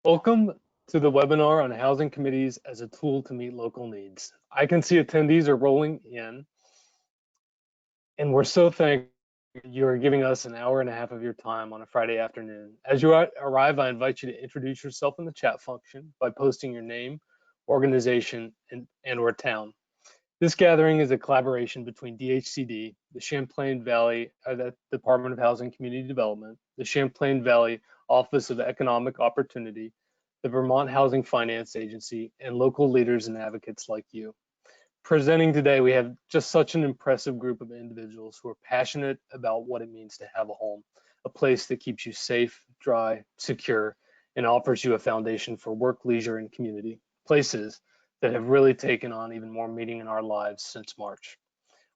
Welcome to the webinar on housing committees as a tool to meet local needs. I can see attendees are rolling in, and we're so thankful you are giving us an hour and a half of your time on a Friday afternoon. As you arrive, I invite you to introduce yourself in the chat function by posting your name, organization, and/or town. This gathering is a collaboration between DHCD, the Champlain Valley Department of Housing and Community Development, the Champlain Valley Office of Economic Opportunity, the Vermont Housing Finance Agency, and local leaders and advocates like you. Presenting today, we have just such an impressive group of individuals who are passionate about what it means to have a home, a place that keeps you safe, dry, secure, and offers you a foundation for work, leisure, and community, places that have really taken on even more meaning in our lives since March.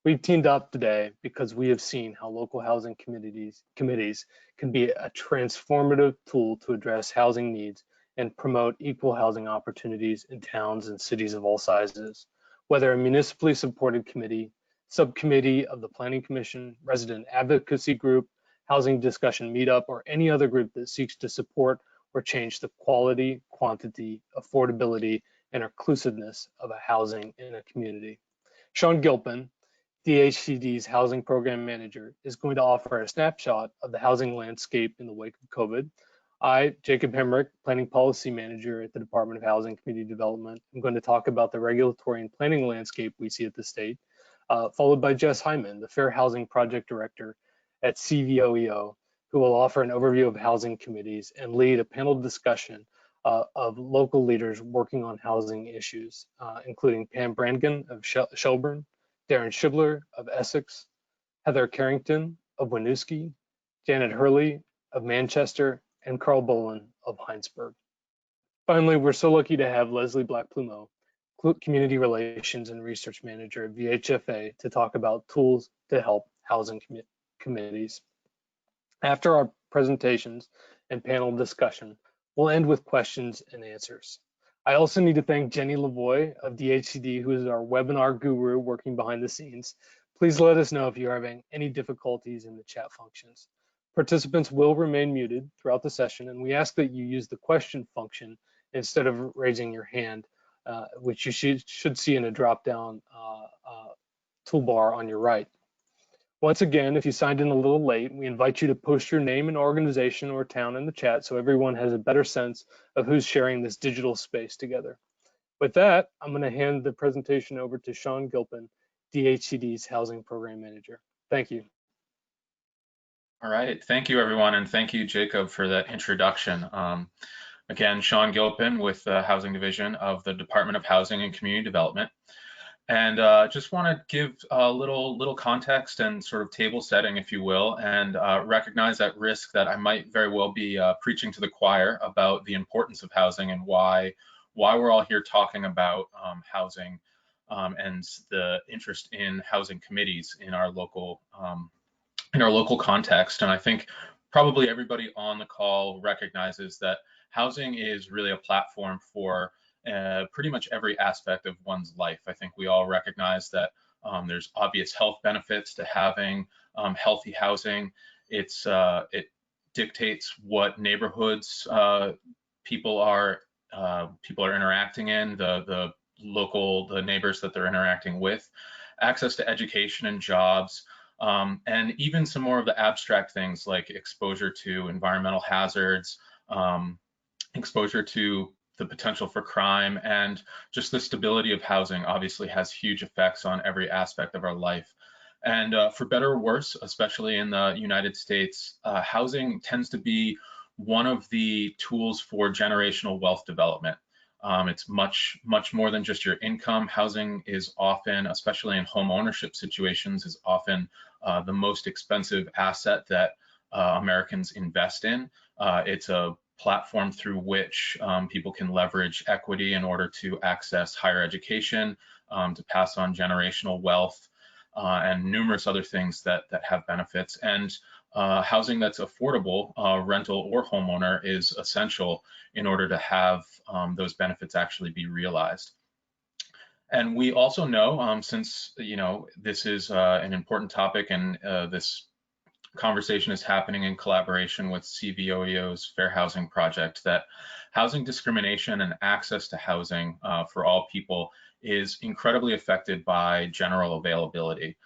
We've teamed up today because we have seen how local housing committees can be a transformative tool to address housing needs and promote equal housing opportunities in towns and cities of all sizes. Whether a municipally supported committee, subcommittee of the Planning Commission, resident advocacy group, housing discussion meetup, or any other group that seeks to support or change the quality, quantity, affordability, and inclusiveness of a housing in a community. Sean Gilpin, DHCD's Housing Program Manager, is going to offer a snapshot of the housing landscape in the wake of COVID. I, Jacob Hemrick, Planning Policy Manager at the Department of Housing and Community Development, I'm going to talk about the regulatory and planning landscape we see at the state, followed by Jess Hyman, the Fair Housing Project Director at CVOEO, who will offer an overview of housing committees and lead a panel discussion of local leaders working on housing issues, including Pam Brannigan of Shelburne, Darren Shibler of Essex, Heather Carrington of Winooski, Janet Hurley of Manchester, and Carl Bolin of Heinsberg. Finally, we're so lucky to have Leslie Black-Plumeau, Community Relations and Research Manager at VHFA, to talk about tools to help housing committees. After our presentations and panel discussion, we'll end with questions and answers. I also need to thank Jenny Lavoie of DHCD, who is our webinar guru working behind the scenes. Please let us know if you're having any difficulties in the chat functions. Participants will remain muted throughout the session, and we ask that you use the question function instead of raising your hand, which you should see in a drop-down toolbar on your right. Once again, if you signed in a little late, we invite you to post your name and organization or town in the chat so everyone has a better sense of who's sharing this digital space together. With that, I'm going to hand the presentation over to Sean Gilpin, DHCD's Housing Program Manager. Thank you. All right, thank you everyone, and thank you Jacob for that introduction. Again, Sean Gilpin with the Housing Division of the Department of Housing and Community Development. And just want to give a little context and sort of table setting, if you will, and recognize at risk that I might very well be preaching to the choir about the importance of housing and why we're all here talking about housing and the interest in housing committees in our local context. And I think probably everybody on the call recognizes that housing is really a platform for pretty much every aspect of one's life. I think we all recognize that there's obvious health benefits to having healthy housing. It dictates what neighborhoods people are interacting in, the neighbors that they're interacting with, access to education and jobs, and even some more of the abstract things like exposure to environmental hazards, exposure to the potential for crime, and just the stability of housing obviously has huge effects on every aspect of our life. And for better or worse, especially in the United States, housing tends to be one of the tools for generational wealth development. It's much more than just your income. Housing is often, especially in home ownership situations, is often the most expensive asset that Americans invest in. It's a platform through which people can leverage equity in order to access higher education, to pass on generational wealth, and numerous other things that have benefits. And housing that's affordable, rental or homeowner, is essential in order to have those benefits actually be realized. And we also know, since this is an important topic, and this conversation is happening in collaboration with CVOEO's Fair Housing Project, that housing discrimination and access to housing for all people is incredibly affected by general availability.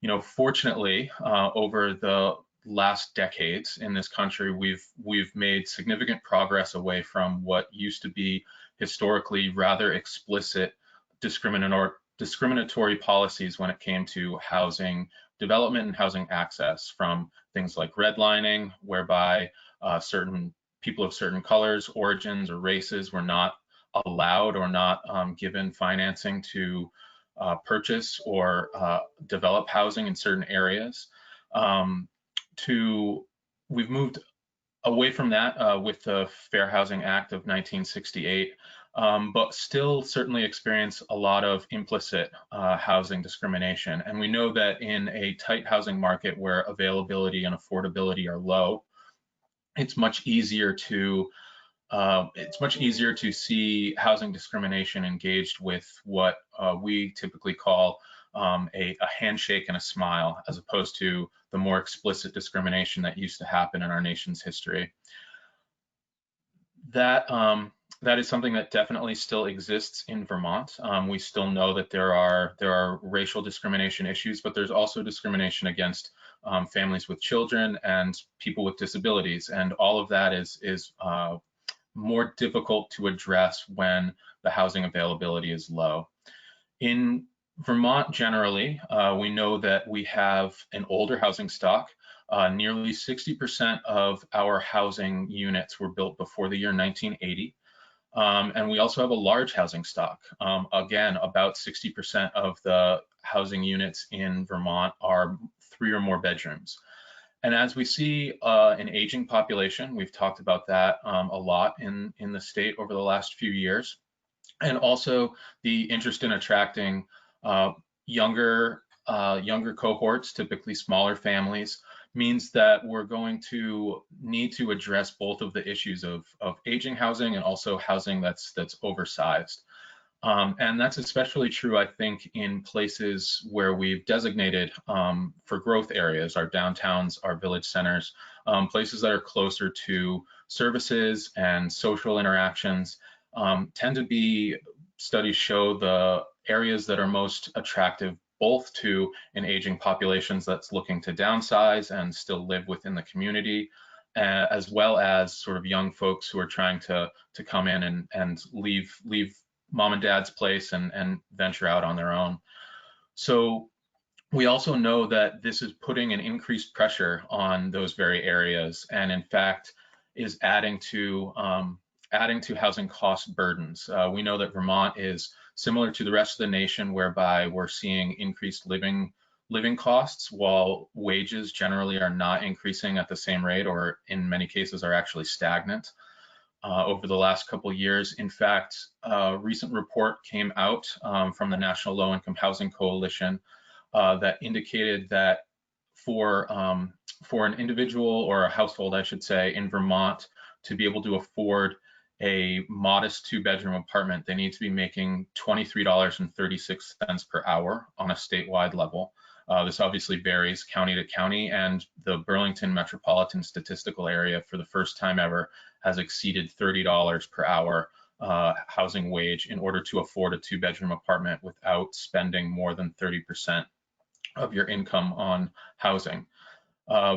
You know, fortunately, over the last decades in this country, we've made significant progress away from what used to be historically rather explicit discriminatory policies when it came to housing development and housing access, from things like redlining, whereby certain people of certain colors, origins, or races were not allowed or not given financing to purchase or develop housing in certain areas. We've moved away from that with the Fair Housing Act of 1968, but still certainly experience a lot of implicit housing discrimination. And we know that in a tight housing market where availability and affordability are low, it's much easier to see housing discrimination engaged with what we typically call a handshake and a smile, as opposed to the more explicit discrimination that used to happen in our nation's history. That is something that definitely still exists in Vermont. We still know that there are racial discrimination issues, but there's also discrimination against families with children and people with disabilities, and all of that is more difficult to address when the housing availability is low. In Vermont generally, we know that we have an older housing stock. Nearly 60% of our housing units were built before the year 1980. And we also have a large housing stock. Again, about 60% of the housing units in Vermont are 3 or more bedrooms. And as we see an aging population, we've talked about that a lot in the state over the last few years, and also the interest in attracting younger cohorts, typically smaller families, means that we're going to need to address both of the issues of aging housing and also housing that's oversized. And that's especially true, I think, in places where we've designated for growth areas, our downtowns, our village centers, places that are closer to services and social interactions tend to be, studies show, the areas that are most attractive both to an aging population that's looking to downsize and still live within the community, as well as sort of young folks who are trying to come in and leave mom and dad's place and venture out on their own. So we also know that this is putting an increased pressure on those very areas, and in fact is adding to housing cost burdens. We know that Vermont is similar to the rest of the nation, whereby we're seeing increased living costs, while wages generally are not increasing at the same rate, or in many cases are actually stagnant. Over the last couple of years. In fact, a recent report came out from the National Low Income Housing Coalition that indicated that for an individual, or a household, I should say, in Vermont to be able to afford a modest 2-bedroom apartment, they need to be making $23.36 per hour on a statewide level. This obviously varies county to county, and the Burlington Metropolitan Statistical Area, for the first time ever, has exceeded $30 per hour housing wage in order to afford a 2-bedroom apartment without spending more than 30% of your income on housing.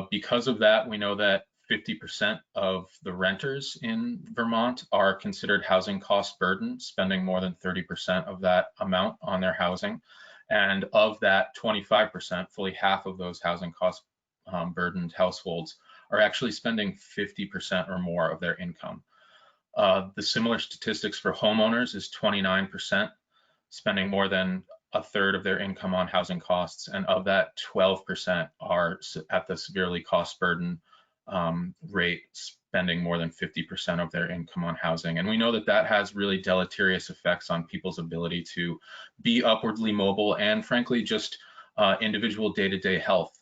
Because of that, we know that 50% of the renters in Vermont are considered housing cost burden, spending more than 30% of that amount on their housing. And of that 25%, fully half of those housing cost burdened households are actually spending 50% or more of their income. The similar statistics for homeowners is 29%, spending more than a third of their income on housing costs, and of that, 12% are at the severely cost burden rate, spending more than 50% of their income on housing. And we know that that has really deleterious effects on people's ability to be upwardly mobile, and frankly, just individual day-to-day health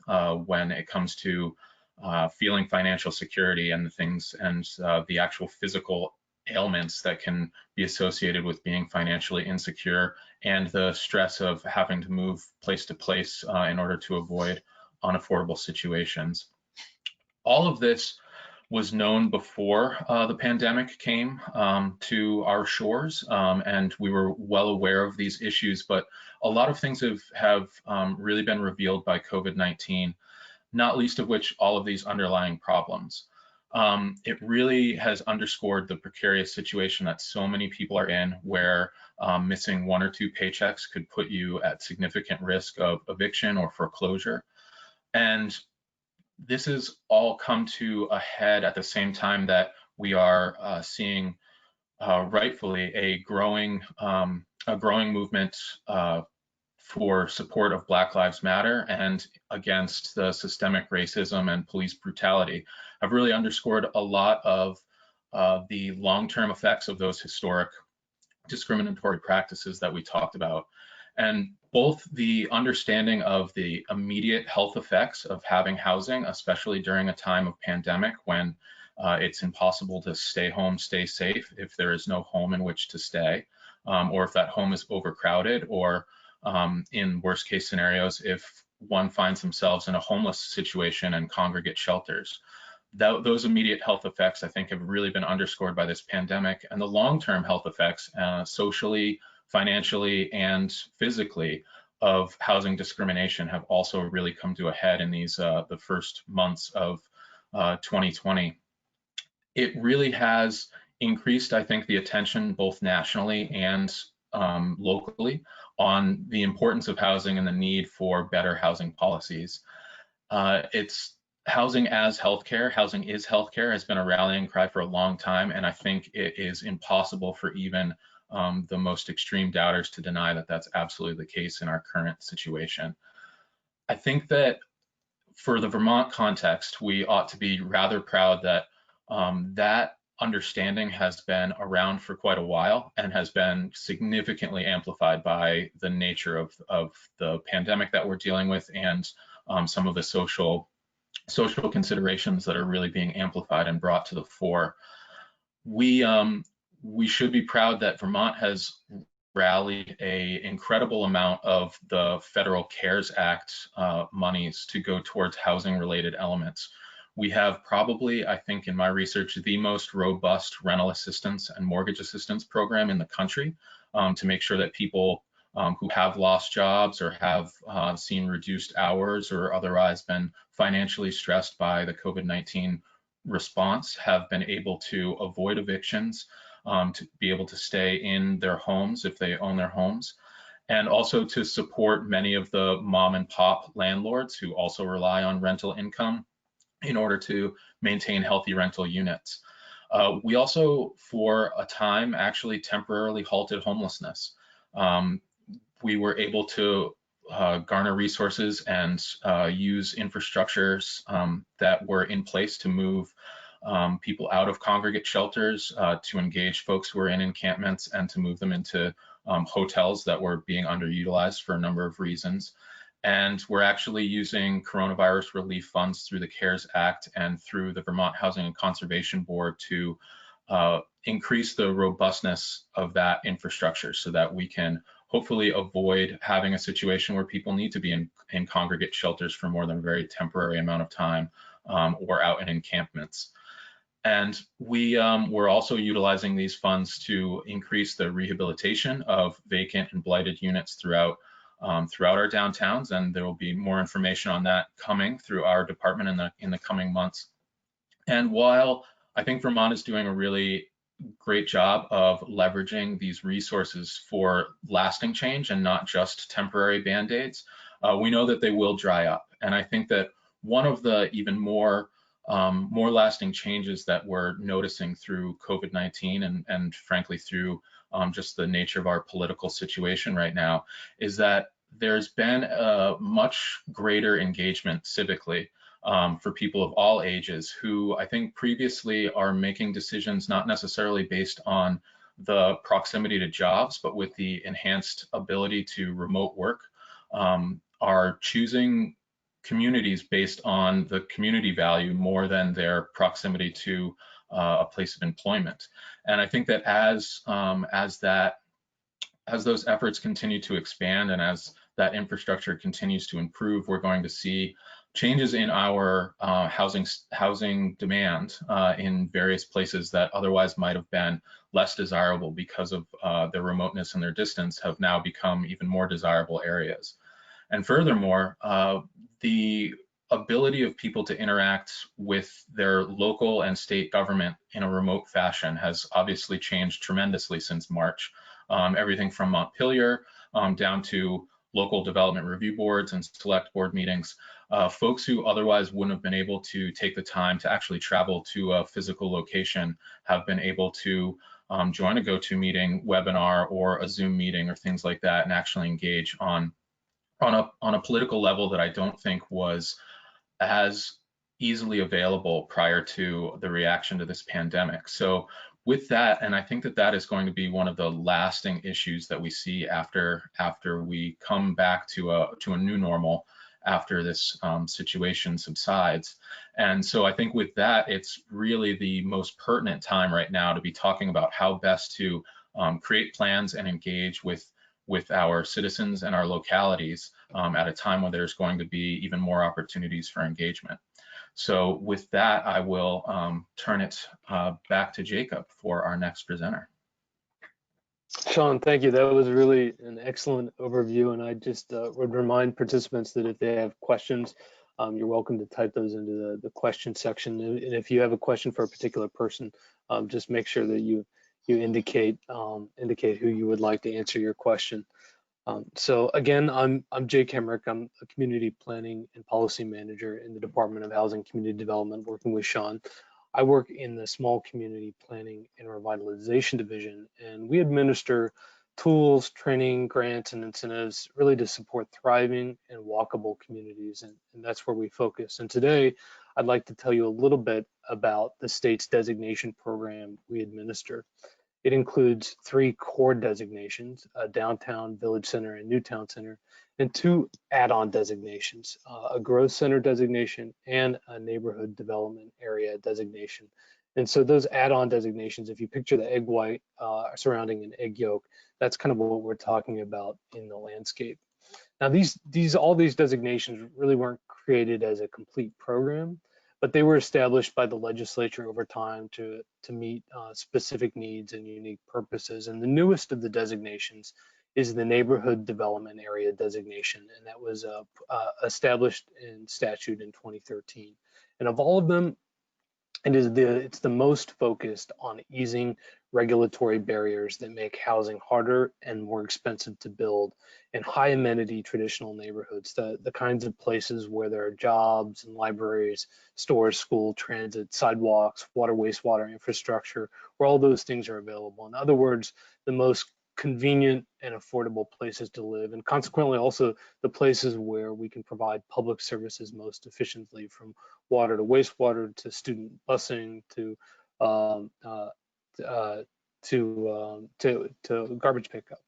when it comes to feeling financial security and the things and the actual physical ailments that can be associated with being financially insecure, and the stress of having to move place to place in order to avoid unaffordable situations. All of this was known before the pandemic came to our shores, and we were well aware of these issues, but a lot of things have really been revealed by COVID-19, not least of which all of these underlying problems. It really has underscored the precarious situation that so many people are in, where missing 1 or 2 paychecks could put you at significant risk of eviction or foreclosure. And this has all come to a head at the same time that we are seeing rightfully a growing movement for support of Black Lives Matter and against the systemic racism and police brutality. Have really underscored a lot of the long-term effects of those historic discriminatory practices that we talked about. And both the understanding of the immediate health effects of having housing, especially during a time of pandemic when it's impossible to stay home, stay safe if there is no home in which to stay, or if that home is overcrowded, or in worst case scenarios, if one finds themselves in a homeless situation and congregate shelters. Those immediate health effects, I think, have really been underscored by this pandemic, and the long-term health effects, socially, financially, and physically, of housing discrimination have also really come to a head in these the first months of 2020. It really has increased, I think, the attention both nationally and locally on the importance of housing and the need for better housing policies. It's housing as healthcare. Housing is healthcare has been a rallying cry for a long time, and I think it is impossible for even the most extreme doubters to deny that that's absolutely the case in our current situation. I think that for the Vermont context, we ought to be rather proud that that understanding has been around for quite a while and has been significantly amplified by the nature of the pandemic that we're dealing with, and some of the social considerations that are really being amplified and brought to the fore. We should be proud that Vermont has rallied an incredible amount of the federal CARES Act monies to go towards housing related elements. We have probably, I think in my research, the most robust rental assistance and mortgage assistance program in the country to make sure that people who have lost jobs or have seen reduced hours or otherwise been financially stressed by the COVID-19 response have been able to avoid evictions, to be able to stay in their homes if they own their homes, and also to support many of the mom and pop landlords who also rely on rental income in order to maintain healthy rental units. We also, for a time, actually temporarily halted homelessness. We were able to garner resources and use infrastructures that were in place to move people out of congregate shelters, to engage folks who were in encampments, and to move them into hotels that were being underutilized for a number of reasons. And we're actually using coronavirus relief funds through the CARES Act and through the Vermont Housing and Conservation Board to increase the robustness of that infrastructure so that we can hopefully avoid having a situation where people need to be in congregate shelters for more than a very temporary amount of time, or out in encampments. And we're also utilizing these funds to increase the rehabilitation of vacant and blighted units throughout our downtowns, and there will be more information on that coming through our department in the coming months. And while I think Vermont is doing a really great job of leveraging these resources for lasting change and not just temporary band-aids, we know that they will dry up. And I think that one of the even more lasting changes that we're noticing through COVID-19 and frankly through just the nature of our political situation right now is that there's been a much greater engagement civically for people of all ages who I think previously are making decisions not necessarily based on the proximity to jobs, but with the enhanced ability to remote work, are choosing communities based on the community value more than their proximity to a place of employment. And I think that as those efforts continue to expand and as that infrastructure continues to improve, we're going to see changes in our housing demand in various places that otherwise might have been less desirable because of their remoteness and their distance have now become even more desirable areas. And furthermore, the ability of people to interact with their local and state government in a remote fashion has obviously changed tremendously since March. Everything from Montpelier down to local development review boards and select board meetings. Folks who otherwise wouldn't have been able to take the time to actually travel to a physical location have been able to join a GoToMeeting webinar or a Zoom meeting or things like that and actually engage on a political level that I don't think was as easily available prior to the reaction to this pandemic. So with that, and I think that that is going to be one of the lasting issues that we see after we come back to a new normal after this situation subsides. And so I think with that, it's really the most pertinent time right now to be talking about how best to create plans and engage with our citizens and our localities at a time when there's going to be even more opportunities for engagement. So with that, I will turn it back to Jacob for our next presenter. Sean, thank you. That was really an excellent overview. And I just would remind participants that if they have questions, you're welcome to type those into the question section. And if you have a question for a particular person, just make sure that you indicate who you would like to answer your question. So again, I'm Jake Hemrick. I'm a community planning and policy manager in the Department of Housing and Community Development, working with Sean. I work in the Small Community Planning and Revitalization Division, and we administer tools, training, grants, and incentives really to support thriving and walkable communities, and that's where we focus. And today, I'd like to tell you a little bit about the state's designation program we administer. It includes 3 core designations, a downtown, village center, and new town center, and 2 add-on designations, a growth center designation and a neighborhood development area designation. And so those add-on designations, if you picture the egg white surrounding an egg yolk, that's kind of what we're talking about in the landscape. Now, all these designations really weren't created as a complete program, but they were established by the legislature over time to meet specific needs and unique purposes. And the newest of the designations is the Neighborhood Development Area designation, and that was established in statute in 2013. And of all of them, it's the most focused on easing regulatory barriers that make housing harder and more expensive to build in high amenity traditional neighborhoods, the kinds of places where there are jobs and libraries, stores, school, transit, sidewalks, water, wastewater infrastructure, where all those things are available. In other words, the most convenient and affordable places to live, and consequently also the places where we can provide public services most efficiently, from water to wastewater to student busing to garbage pickup.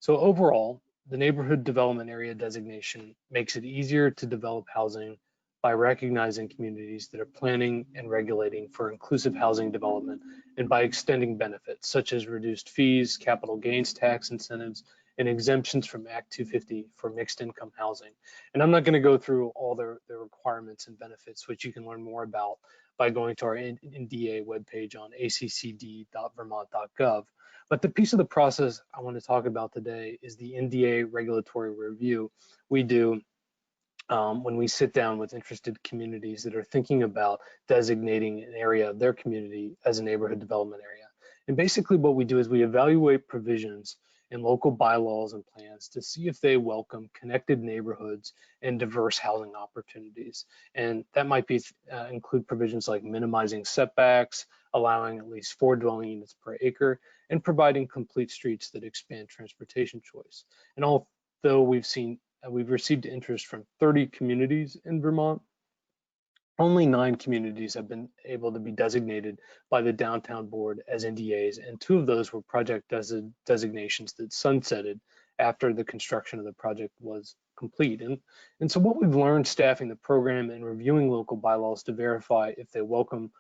So overall, the Neighborhood Development Area designation makes it easier to develop housing by recognizing communities that are planning and regulating for inclusive housing development, and by extending benefits such as reduced fees, capital gains tax incentives, and exemptions from Act 250 for mixed income housing. And I'm not going to go through all the requirements and benefits, which you can learn more about by going to our NDA webpage on accd.vermont.gov. But the piece of the process I want to talk about today is the Nda Regulatory review we do when we sit down with interested communities that are thinking about designating an area of their community as a neighborhood development area. And basically what we do is we evaluate provisions in local bylaws and plans to see if they welcome connected neighborhoods and diverse housing opportunities. And that might be include provisions like minimizing setbacks, allowing at least 4 dwelling units per acre, and providing complete streets that expand transportation choice. And although we've received interest from 30 communities in Vermont, only 9 communities have been able to be designated by the Downtown Board as NDAs, and 2 of those were project designations that sunsetted after the construction of the project was complete. And so what we've learned staffing the program and reviewing local bylaws to verify if they welcome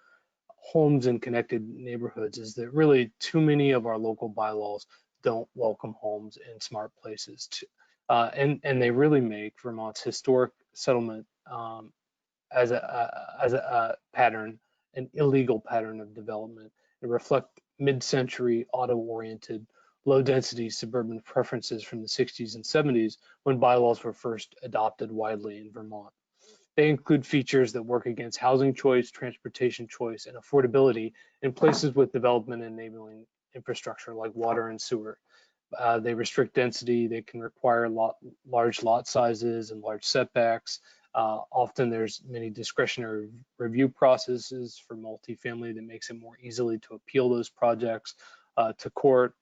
homes in connected neighborhoods is that really too many of our local bylaws don't welcome homes in smart places. And they really make Vermont's historic settlement as a pattern, an illegal pattern of development, and reflect mid-century auto-oriented, low-density suburban preferences from the 60s and 70s when bylaws were first adopted widely in Vermont. They include features that work against housing choice, transportation choice, and affordability in places with development enabling infrastructure like water and sewer. They restrict density. They can require large lot sizes and large setbacks. Often there's many discretionary review processes for multifamily that makes it more easily to appeal those projects to court.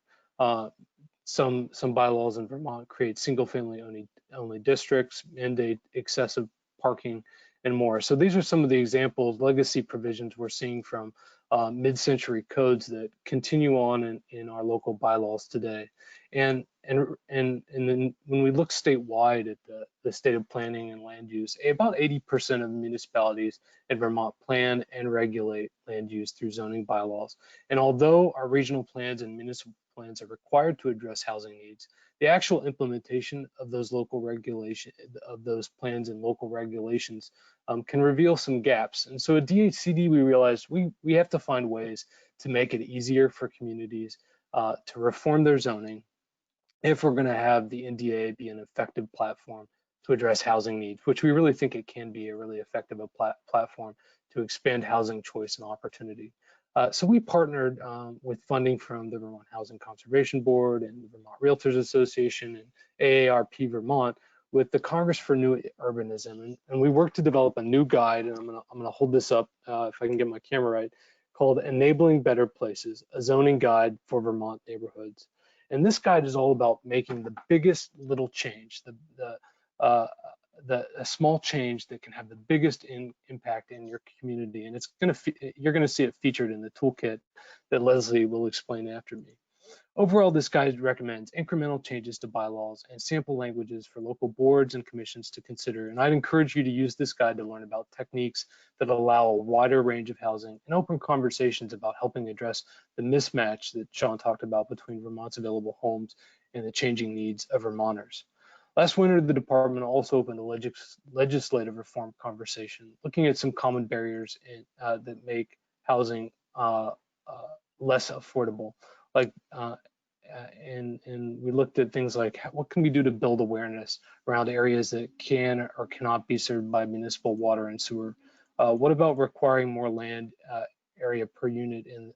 Some bylaws in Vermont create single family only districts, mandate excessive parking, and more. So these are some of the examples, legacy provisions we're seeing from mid-century codes that continue on in our local bylaws today. And then when we look statewide at the state of planning and land use, about 80% of municipalities in Vermont plan and regulate land use through zoning bylaws. And although our regional plans and municipal plans are required to address housing needs, the actual implementation of those plans and local regulations can reveal some gaps. And so at DHCD, we realized we have to find ways to make it easier for communities to reform their zoning if we're going to have the NDA be an effective platform to address housing needs, which we really think it can be a really effective platform to expand housing choice and opportunity. So we partnered with funding from the Vermont Housing Conservation Board and the Vermont Realtors Association and AARP Vermont with the Congress for New Urbanism, and we worked to develop a new guide, and I'm gonna hold this up if I can get my camera right, called Enabling Better Places, a zoning guide for Vermont neighborhoods. And this guide is all about making the biggest little change, a small change that can have the biggest impact in your community. And you're gonna see it featured in the toolkit that Leslie will explain after me. Overall, this guide recommends incremental changes to bylaws and sample languages for local boards and commissions to consider. And I'd encourage you to use this guide to learn about techniques that allow a wider range of housing and open conversations about helping address the mismatch that Sean talked about between Vermont's available homes and the changing needs of Vermonters. Last winter, the department also opened a legislative reform conversation, looking at some common barriers that make housing less affordable. And we looked at things like what can we do to build awareness around areas that can or cannot be served by municipal water and sewer. What about requiring more land area per unit in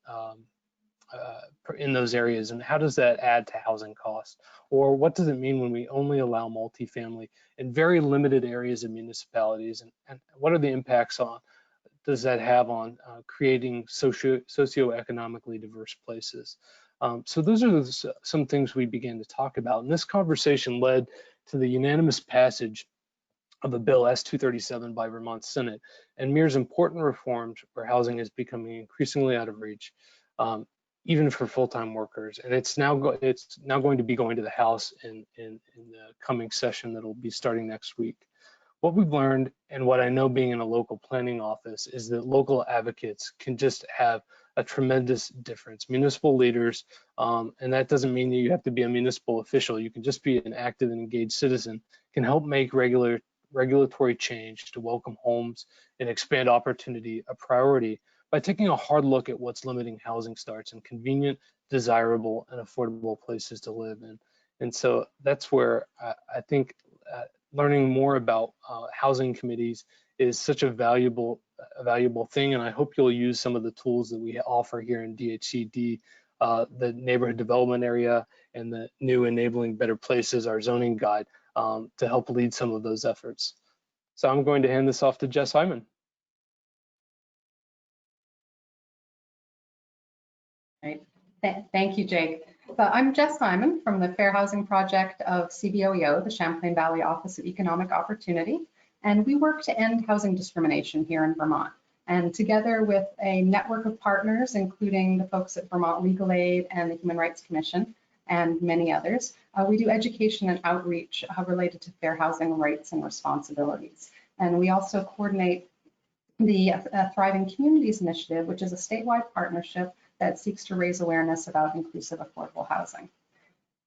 those areas, and how does that add to housing costs? Or what does it mean when we only allow multifamily in very limited areas of municipalities, and what are the impacts does that have on creating socioeconomically diverse places? So those are some things we began to talk about. And this conversation led to the unanimous passage of a bill S-237 by Vermont Senate and mirrors important reforms where housing is becoming increasingly out of reach, even for full-time workers. And it's now going to be going to the House in the coming session that'll be starting next week. What we've learned, and what I know being in a local planning office, is that local advocates can just have a tremendous difference. Municipal leaders, and that doesn't mean that you have to be a municipal official, you can just be an active and engaged citizen, can help make regulatory change to welcome homes and expand opportunity a priority by taking a hard look at what's limiting housing starts in convenient, desirable, and affordable places to live in. And so that's where I think learning more about housing committees is such a valuable thing, and I hope you'll use some of the tools that we offer here in DHCD, the neighborhood development area and the new Enabling Better Places, our zoning guide, to help lead some of those efforts. So I'm going to hand this off to Jess Hyman. Right. Thank you, Jake. So I'm Jess Hyman from the Fair Housing Project of CVOEO, the Champlain Valley Office of Economic Opportunity, and we work to end housing discrimination here in Vermont. And together with a network of partners, including the folks at Vermont Legal Aid and the Human Rights Commission and many others, we do education and outreach related to fair housing rights and responsibilities. And we also coordinate the Thriving Communities Initiative, which is a statewide partnership that seeks to raise awareness about inclusive, affordable housing.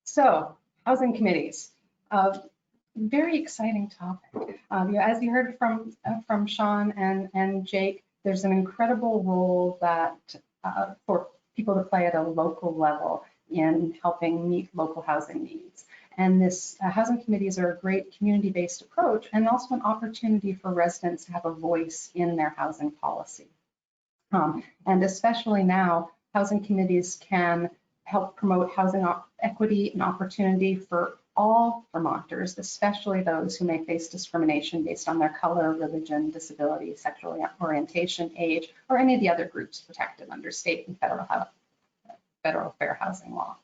So, housing committees. very exciting topic. As you heard from Sean and Jake, there's an incredible role that for people to play at a local level in helping meet local housing needs. And this housing committees are a great community-based approach and also an opportunity for residents to have a voice in their housing policy. And especially now, housing committees can help promote housing equity and opportunity for all Vermonters, especially those who may face discrimination based on their color, religion, disability, sexual orientation, age, or any of the other groups protected under state and federal fair housing law.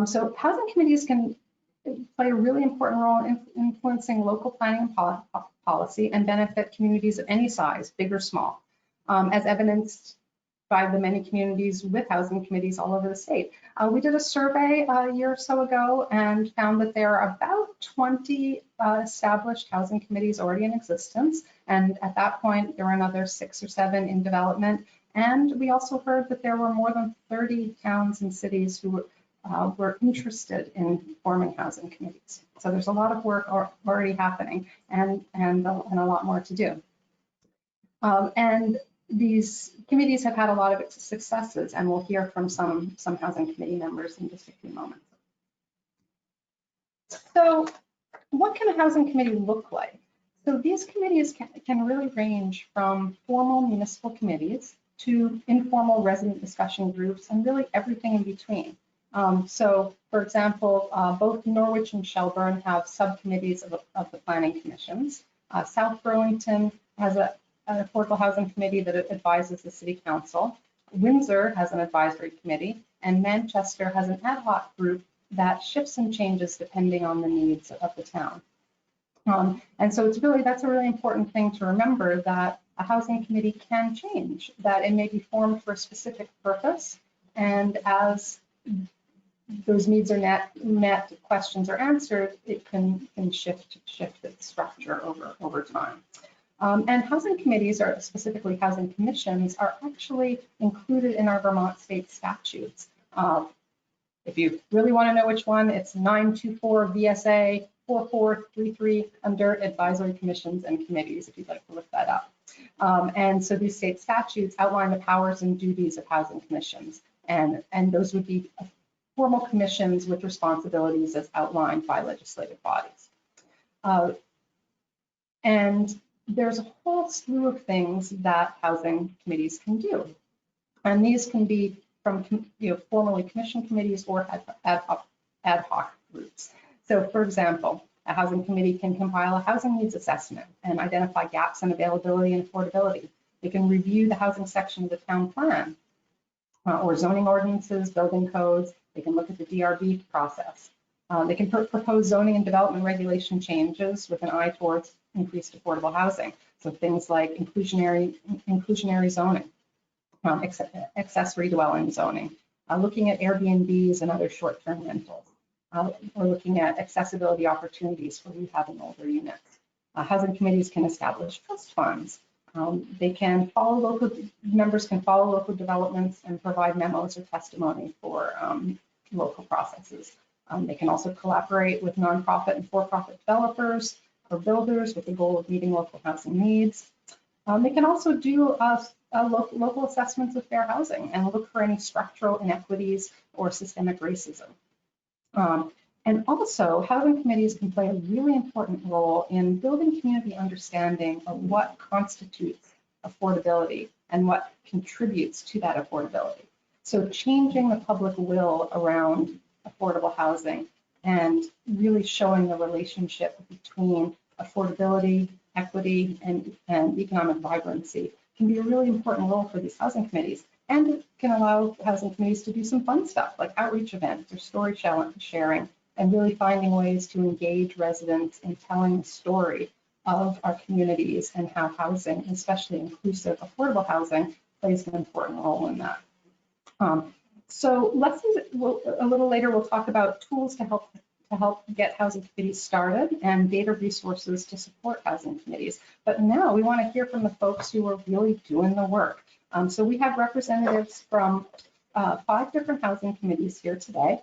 So housing committees can play a really important role in influencing local planning and policy and benefit communities of any size, big or small, as evidenced by the many communities with housing committees all over the state. We did a survey a year or so ago and found that there are about 20 established housing committees already in existence. And at that point, there were another 6 or 7 in development. And we also heard that there were more than 30 towns and cities who were interested in forming housing committees. So there's a lot of work already happening and a lot more to do. And these committees have had a lot of successes, and we'll hear from some housing committee members in just a few moments. So what can a housing committee look like? So these committees can really range from formal municipal committees to informal resident discussion groups and really everything in between. So for example, both Norwich and Shelburne have subcommittees of the planning commissions. South Burlington has an affordable housing committee that advises the city council. Windsor has an advisory committee, and Manchester has an ad hoc group that shifts and changes depending on the needs of the town. And so that's a really important thing to remember, that a housing committee can change, that it may be formed for a specific purpose, and as those needs are met, questions are answered, it can shift its structure over time. And housing committees, or specifically housing commissions, are actually included in our Vermont state statutes. If you really want to know which one, it's 924 VSA 4433 under advisory commissions and committees, if you'd like to look that up. And so these state statutes outline the powers and duties of housing commissions, and those would be formal commissions with responsibilities as outlined by legislative bodies. And there's a whole slew of things that housing committees can do. And these can be from formally commissioned committees or ad hoc groups. So for example, a housing committee can compile a housing needs assessment and identify gaps in availability and affordability. They can review the housing section of the town plan or zoning ordinances, building codes. They can look at the DRB process. They can propose zoning and development regulation changes with an eye towards increased affordable housing. So things like inclusionary zoning, accessory dwelling zoning, looking at Airbnbs and other short-term rentals. We're looking at accessibility opportunities for rehabbing older units. Housing committees can establish trust funds. Members can follow local developments and provide memos or testimony for local processes. They can also collaborate with nonprofit and for-profit developers or builders with the goal of meeting local housing needs. They can also do local assessments of fair housing and look for any structural inequities or systemic racism. And also, housing committees can play a really important role in building community understanding of what constitutes affordability and what contributes to that affordability. So changing the public will around affordable housing and really showing the relationship between affordability, equity, and economic vibrancy can be a really important role for these housing committees. And it can allow housing committees to do some fun stuff like outreach events or story sharing, and really finding ways to engage residents in telling the story of our communities and how housing, especially inclusive, affordable housing, plays an important role in that. So lessons, a little later, we'll talk about tools to help get housing committees started and data resources to support housing committees. But now we want to hear from the folks who are really doing the work. So we have representatives from 5 different housing committees here today.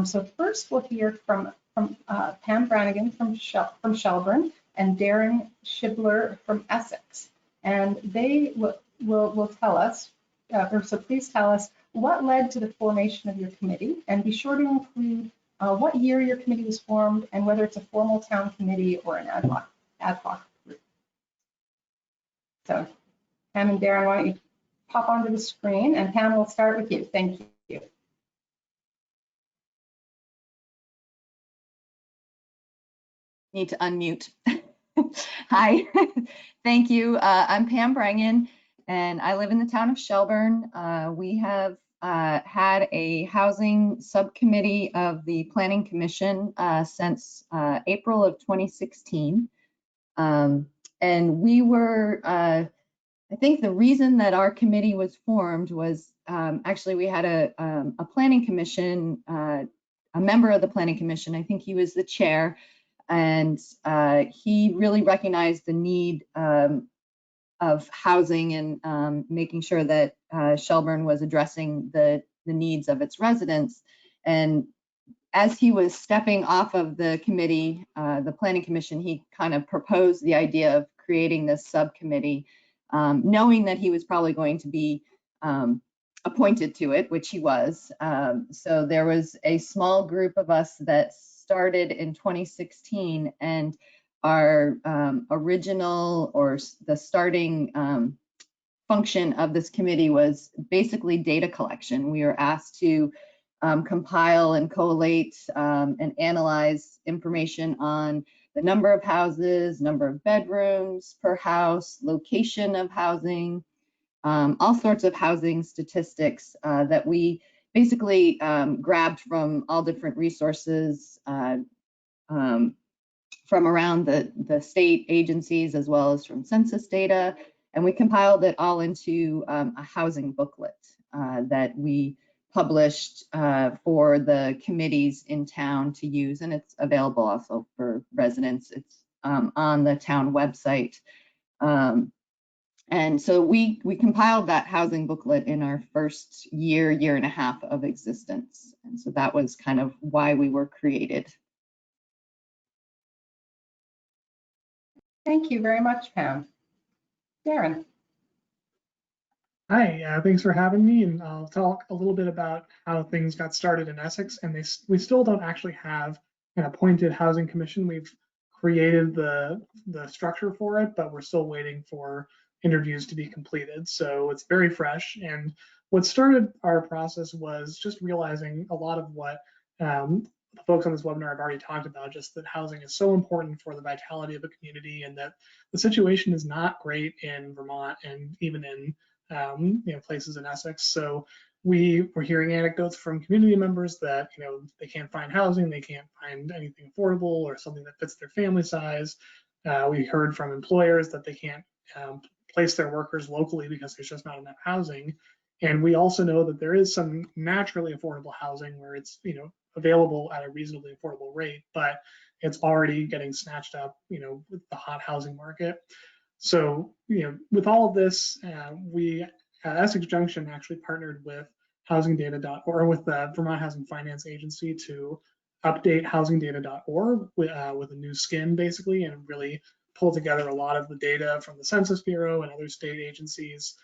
So first we'll hear from from Pam Brannigan from Shelburne, and Darren Shibler from Essex. And they will tell us, so please tell us what led to the formation of your committee, and be sure to include what year your committee was formed and whether it's a formal town committee or an ad hoc group. So Pam and Darren, why don't you pop onto the screen, and Pam, we'll start with you. Thank you. Need to unmute. Hi, thank you. I'm Pam Brannigan, and I live in the town of Shelburne. We have had a housing subcommittee of the Planning Commission since April of 2016. And we were, I think the reason that our committee was formed was actually we had a planning commission, a member of the planning commission, I think he was the chair, and he really recognized the need of housing and making sure that Shelburne was addressing the needs of its residents. And as he was stepping off of the committee, the Planning Commission, he kind of proposed the idea of creating this subcommittee, knowing that he was probably going to be appointed to it, which he was. So there was a small group of us that started in 2016, and our original or the starting function of this committee was basically data collection. We were asked to compile and collate and analyze information on the number of houses, number of bedrooms per house, location of housing, all sorts of housing statistics that we basically grabbed from all different resources from around the state agencies as well as from census data. And we compiled it all into a housing booklet that we published for the committees in town to use, and it's available also for residents. It's on the town website. And so we compiled that housing booklet in our first year and a half of existence. And so that was kind of why we were created. Thank you very much, Pam. Darren. Hi, thanks for having me, and I'll talk a little bit about how things got started in Essex. And we still don't actually have an appointed housing commission. We've created the structure for it, but we're still waiting for interviews to be completed. So it's very fresh. And what started our process was just realizing a lot of what the folks on this webinar have already talked about, just that housing is so important for the vitality of a community, and that the situation is not great in Vermont and even in places in Essex. So we were hearing anecdotes from community members that they can't find housing, they can't find anything affordable or something that fits their family size. We heard from employers that they can't place their workers locally because there's just not enough housing. And we also know that there is some naturally affordable housing where it's available at a reasonably affordable rate, but it's already getting snatched up with the hot housing market. So with all of this, we at Essex Junction actually partnered with housingdata.org, with the Vermont Housing Finance Agency, to update housingdata.org with a new skin, basically, and really pull together a lot of the data from the Census Bureau and other state agencies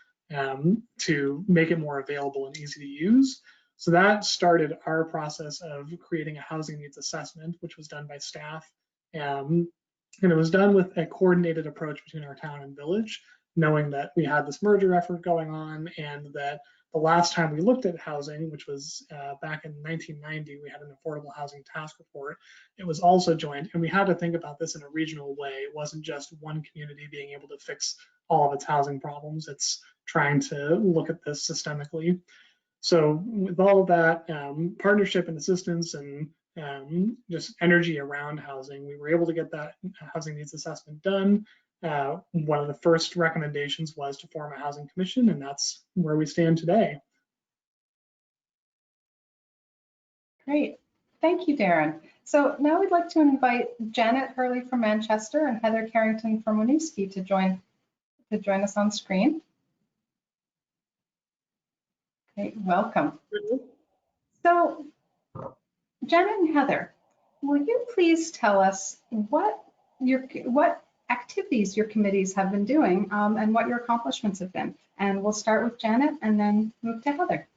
to make it more available and easy to use. So that started our process of creating a housing needs assessment, which was done by staff. And it was done with a coordinated approach between our town and village, knowing that we had this merger effort going on, and that the last time we looked at housing, which was back in 1990, we had an affordable housing task report. It was also joined, and we had to think about this in a regional way. It wasn't just one community being able to fix all of its housing problems. It's trying to look at this systemically. So with all of that partnership and assistance and just energy around housing, we were able to get that housing needs assessment done. One of the first recommendations was to form a housing commission, and that's where we stand today. Great, thank you, Darren. So now we'd like to invite Janet Hurley from Manchester and Heather Carrington from Winooski to join us on screen. Okay, welcome. So Janet and Heather, will you please tell us what activities your committees have been doing and what your accomplishments have been? And we'll start with Janet and then move to Heather.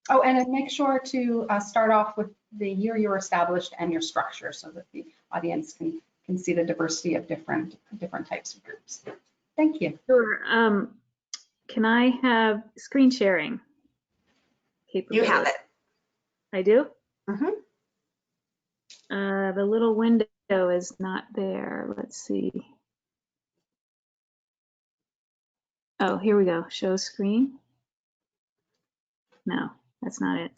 Oh, and then make sure to start off with the year you were established and your structure so that the audience can see the diversity of different types of groups. Thank you. Sure. Can I have screen sharing capability? You have it. I do? Mm-hmm. The little window is not there. Let's see. Oh, here we go. Show screen. No, that's not it.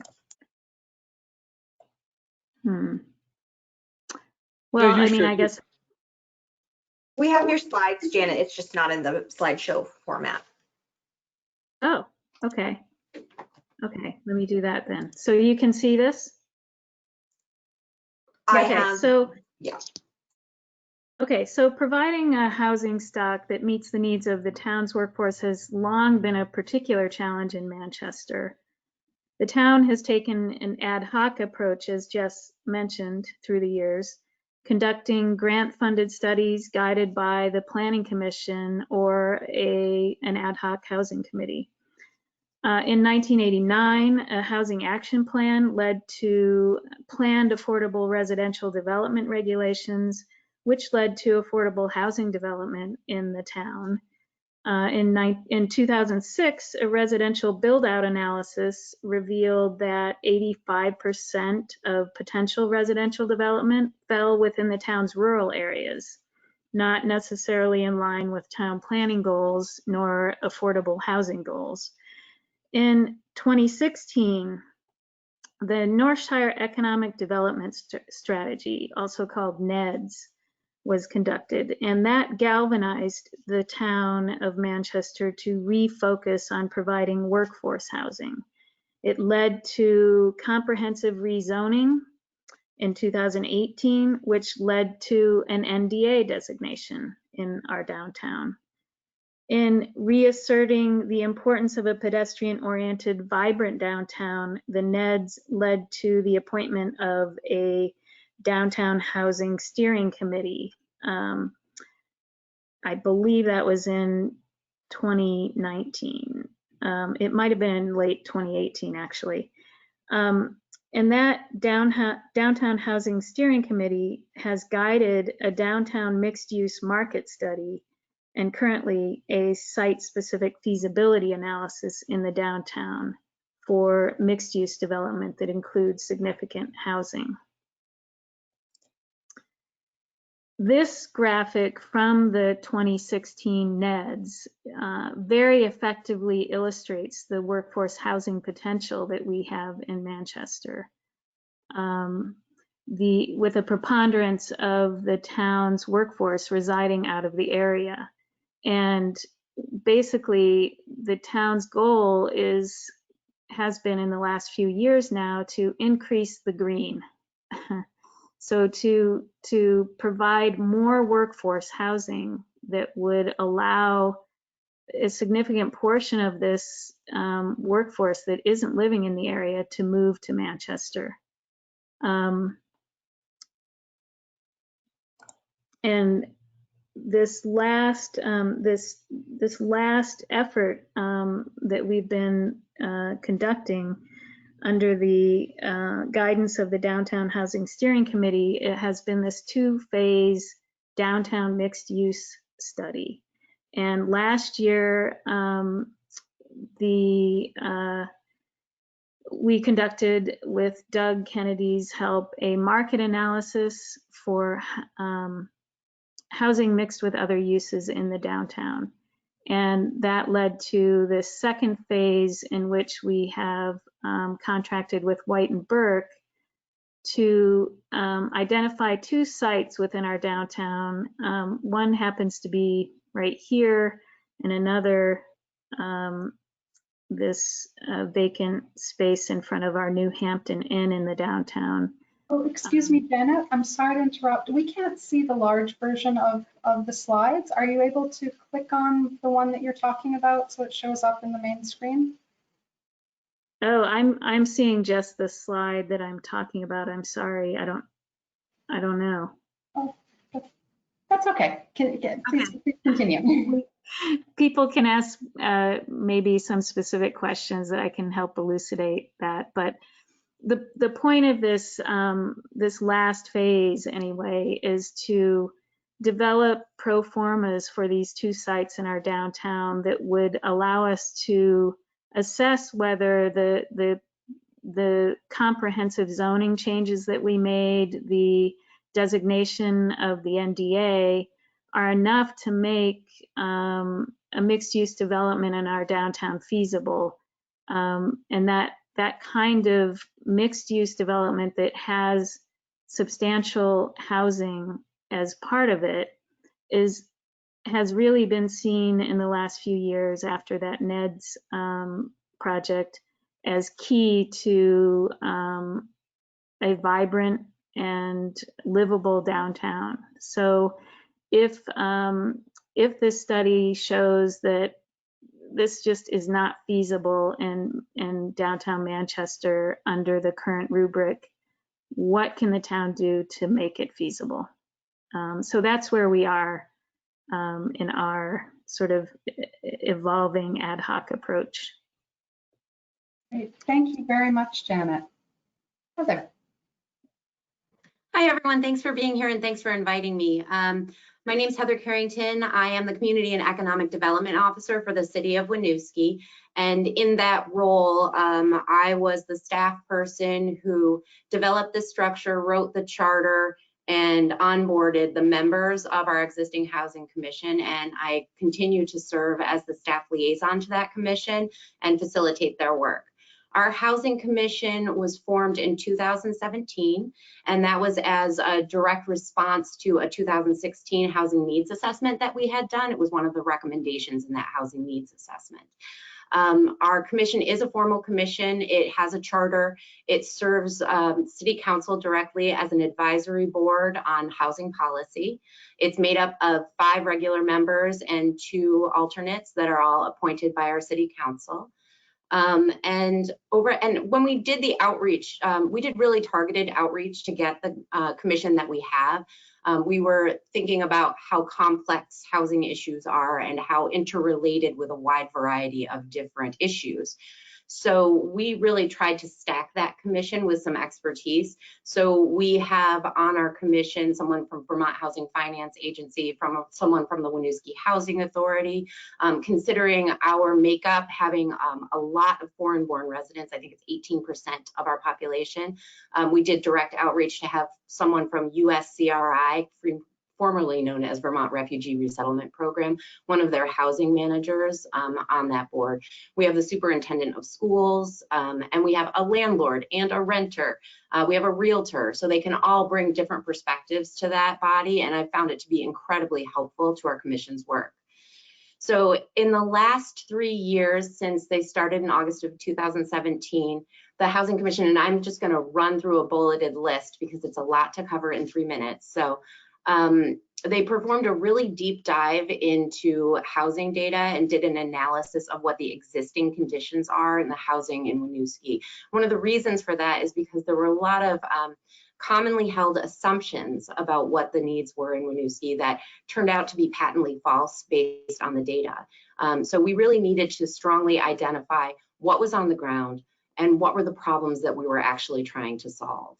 Well, I mean, I guess. We have your slides, Janet. It's just not in the slideshow format. Oh, okay. Okay, let me do that then. So you can see this? Okay, so providing a housing stock that meets the needs of the town's workforce has long been a particular challenge in Manchester. The town has taken an ad hoc approach, as Jess mentioned, through the years, conducting grant-funded studies guided by the Planning Commission or an ad hoc housing committee. In 1989, a housing action plan led to planned affordable residential development regulations, which led to affordable housing development in the town. In 2006, a residential build-out analysis revealed that 85% of potential residential development fell within the town's rural areas, not necessarily in line with town planning goals nor affordable housing goals. In 2016, the Northshire Economic Development Strategy, also called NEDS, was conducted, and that galvanized the town of Manchester to refocus on providing workforce housing. It led to comprehensive rezoning in 2018, which led to an NDA designation in our downtown. In reasserting the importance of a pedestrian-oriented, vibrant downtown, the NEDS led to the appointment of a downtown housing steering committee. I believe that was in 2019. It might have been in late 2018, actually. And that downtown housing steering committee has guided a downtown mixed-use market study and currently a site-specific feasibility analysis in the downtown for mixed-use development that includes significant housing. This graphic from the 2016 NEDS very effectively illustrates the workforce housing potential that we have in Manchester. With a preponderance of the town's workforce residing out of the area. And basically, the town's goal has been in the last few years now to increase the green. So to provide more workforce housing that would allow a significant portion of this workforce that isn't living in the area to move to Manchester. And this last effort that we've been conducting under the guidance of the Downtown Housing Steering Committee, it has been this two-phase downtown mixed-use study. And last year, we conducted, with Doug Kennedy's help, a market analysis for housing mixed with other uses in the downtown. And that led to the second phase, in which we have contracted with White and Burke to identify two sites within our downtown. One happens to be right here, and another this vacant space in front of our New Hampton Inn in the downtown. Oh, excuse me, Janet, I'm sorry to interrupt. We can't see the large version of the slides. Are you able to click on the one that you're talking about so it shows up in the main screen? Oh, I'm seeing just the slide that I'm talking about. I'm sorry, I don't. I don't know. Oh, that's okay. Please continue. People can ask maybe some specific questions that I can help elucidate that. But the point of this this last phase anyway is to develop pro formas for these two sites in our downtown that would allow us to assess whether the comprehensive zoning changes that we made, the designation of the NDA, are enough to make a mixed-use development in our downtown feasible. And that kind of mixed-use development that has substantial housing as part of it has really been seen in the last few years after that NEDS project as key to a vibrant and livable downtown. So if this study shows that this just is not feasible in downtown Manchester under the current rubric, what can the town do to make it feasible? So that's where we are in our sort of evolving ad hoc approach. Great. Thank you very much, Janet. Heather. Hi, everyone. Thanks for being here and thanks for inviting me. My name is Heather Carrington. I am the Community and Economic Development Officer for the City of Winooski. And in that role, I was the staff person who developed the structure, wrote the charter, and onboarded the members of our existing Housing Commission. And I continue to serve as the staff liaison to that commission and facilitate their work. Our Housing Commission was formed in 2017, and that was as a direct response to a 2016 housing needs assessment that we had done. It was one of the recommendations in that housing needs assessment. Our commission is a formal commission. It has a charter. It serves City Council directly as an advisory board on housing policy. It's made up of 5 regular members and 2 alternates that are all appointed by our City Council. And when we did the outreach, we did really targeted outreach to get the commission that we have. We were thinking about how complex housing issues are and how interrelated with a wide variety of different issues. So we really tried to stack that commission with some expertise. So we have on our commission someone from Vermont Housing Finance Agency, someone from the Winooski Housing Authority. Considering our makeup, having a lot of foreign-born residents, I think it's 18% of our population, we did direct outreach to have someone from USCRI, formerly known as Vermont Refugee Resettlement Program, one of their housing managers on that board. We have the superintendent of schools, and we have a landlord and a renter. We have a realtor, so they can all bring different perspectives to that body, and I found it to be incredibly helpful to our commission's work. So in the last 3 years since they started in August of 2017, the Housing Commission, and I'm just going to run through a bulleted list because it's a lot to cover in 3 minutes. So they performed a really deep dive into housing data and did an analysis of what the existing conditions are in the housing in Winooski. One of the reasons for that is because there were a lot of commonly held assumptions about what the needs were in Winooski that turned out to be patently false based on the data. So we really needed to strongly identify what was on the ground and what were the problems that we were actually trying to solve.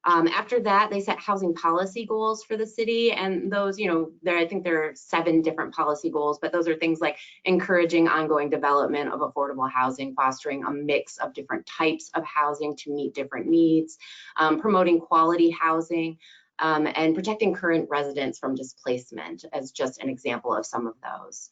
After that, they set housing policy goals for the city, and those, I think there are 7 different policy goals, but those are things like encouraging ongoing development of affordable housing, fostering a mix of different types of housing to meet different needs, promoting quality housing, and protecting current residents from displacement as just an example of some of those.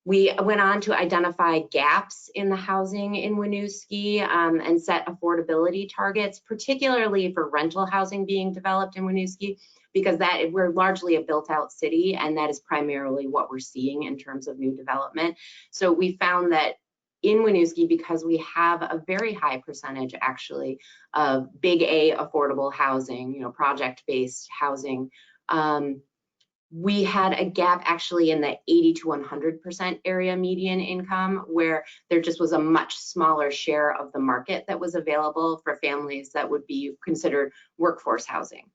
We went on to identify gaps in the housing in Winooski and set affordability targets, particularly for rental housing being developed in Winooski, because we're largely a built-out city, and that is primarily what we're seeing in terms of new development. So we found that in Winooski, because we have a very high percentage actually of big A affordable housing, project-based housing, we had a gap actually in the 80 to 100% area median income, where there just was a much smaller share of the market that was available for families that would be considered workforce housing.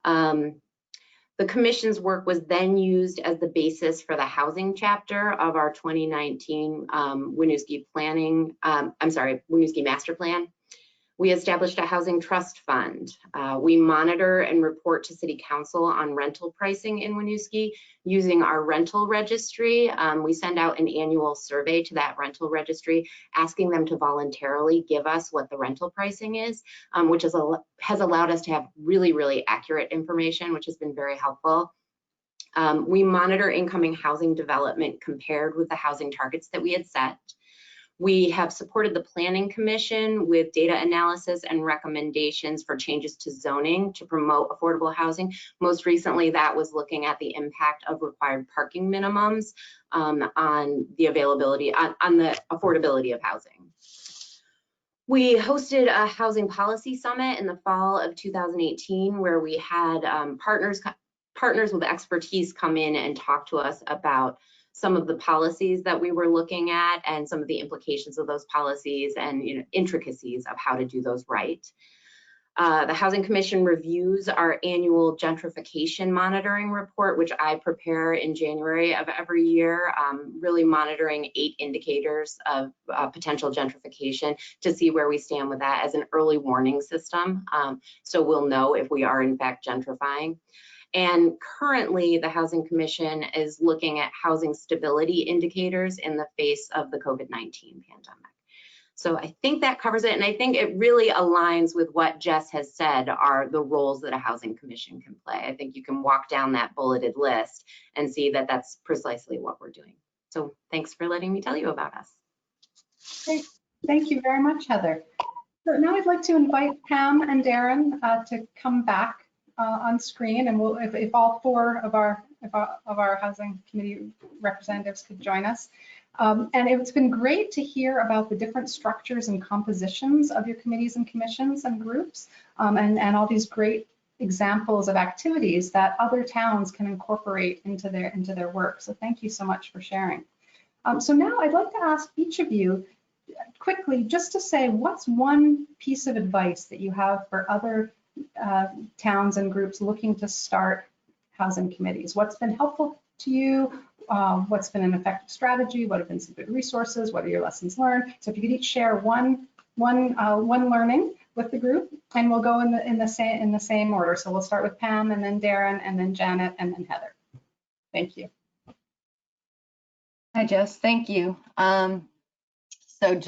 The commission's work was then used as the basis for the housing chapter of our 2019 Winooski Master Plan. We established a housing trust fund. We monitor and report to City Council on rental pricing in Winooski using our rental registry. We send out an annual survey to that rental registry, asking them to voluntarily give us what the rental pricing is, which has allowed us to have really, really accurate information, which has been very helpful. We monitor incoming housing development compared with the housing targets that we had set. We have supported the Planning Commission with data analysis and recommendations for changes to zoning to promote affordable housing. Most recently, that was looking at the impact of required parking minimums on the availability, on the affordability of housing. We hosted a housing policy summit in the fall of 2018, where we had partners with expertise come in and talk to us about some of the policies that we were looking at and some of the implications of those policies and intricacies of how to do those right. The Housing Commission reviews our annual gentrification monitoring report, which I prepare in January of every year, really monitoring 8 indicators of potential gentrification to see where we stand with that as an early warning system. So we'll know if we are in fact gentrifying. And currently, the Housing Commission is looking at housing stability indicators in the face of the COVID-19 pandemic. So I think that covers it. And I think it really aligns with what Jess has said are the roles that a Housing Commission can play. I think you can walk down that bulleted list and see that that's precisely what we're doing. So thanks for letting me tell you about us. Great. Thank you very much, Heather. So now I'd like to invite Pam and Darren to come back on screen, and we'll, if all 4 of our Housing Committee representatives could join us. And it's been great to hear about the different structures and compositions of your committees and commissions and groups, and all these great examples of activities that other towns can incorporate into their work. So thank you so much for sharing. So now I'd like to ask each of you quickly just to say, what's one piece of advice that you have for other towns and groups looking to start housing committees? What's been helpful to you? What's been an effective strategy? What have been some good resources? What are your lessons learned? So if you could each share one learning with the group, and we'll go in the same order. So we'll start with Pam, and then Darren, and then Janet, and then Heather. Thank you. Hi, Jess. Thank you. So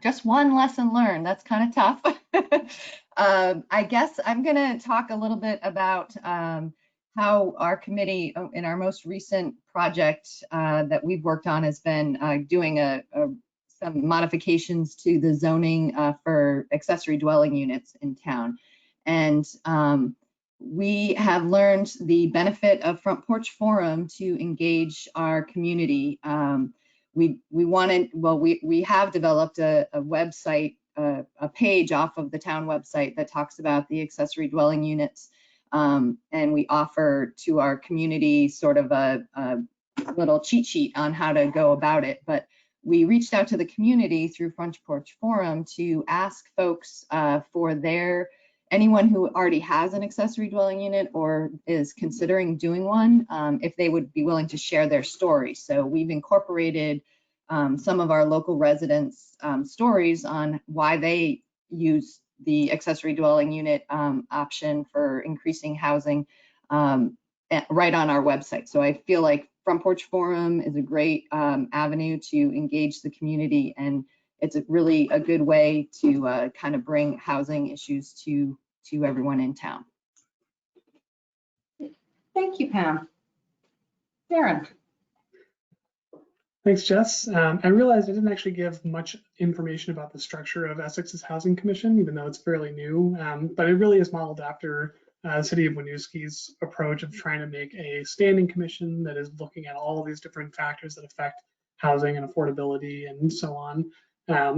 just one lesson learned. That's kind of tough. I guess I'm going to talk a little bit about how our committee, in our most recent project that we've worked on, has been doing some modifications to the zoning for accessory dwelling units in town. And we have learned the benefit of Front Porch Forum to engage our community. We have developed a website, a page off of the town website that talks about the accessory dwelling units, and we offer to our community sort of a little cheat sheet on how to go about it. But we reached out to the community through Front Porch Forum to ask folks for anyone who already has an accessory dwelling unit or is considering doing one, if they would be willing to share their story. So we've incorporated some of our local residents' stories on why they use the accessory dwelling unit option for increasing housing right on our website. So I feel like Front Porch Forum is a great avenue to engage the community, and it's really a good way to kind of bring housing issues to everyone in town. Thank you, Pam. Darren. Thanks, Jess. I realized I didn't actually give much information about the structure of Essex's Housing Commission, even though it's fairly new, but it really is modeled after the city of Winooski's approach of trying to make a standing commission that is looking at all of these different factors that affect housing and affordability and so on.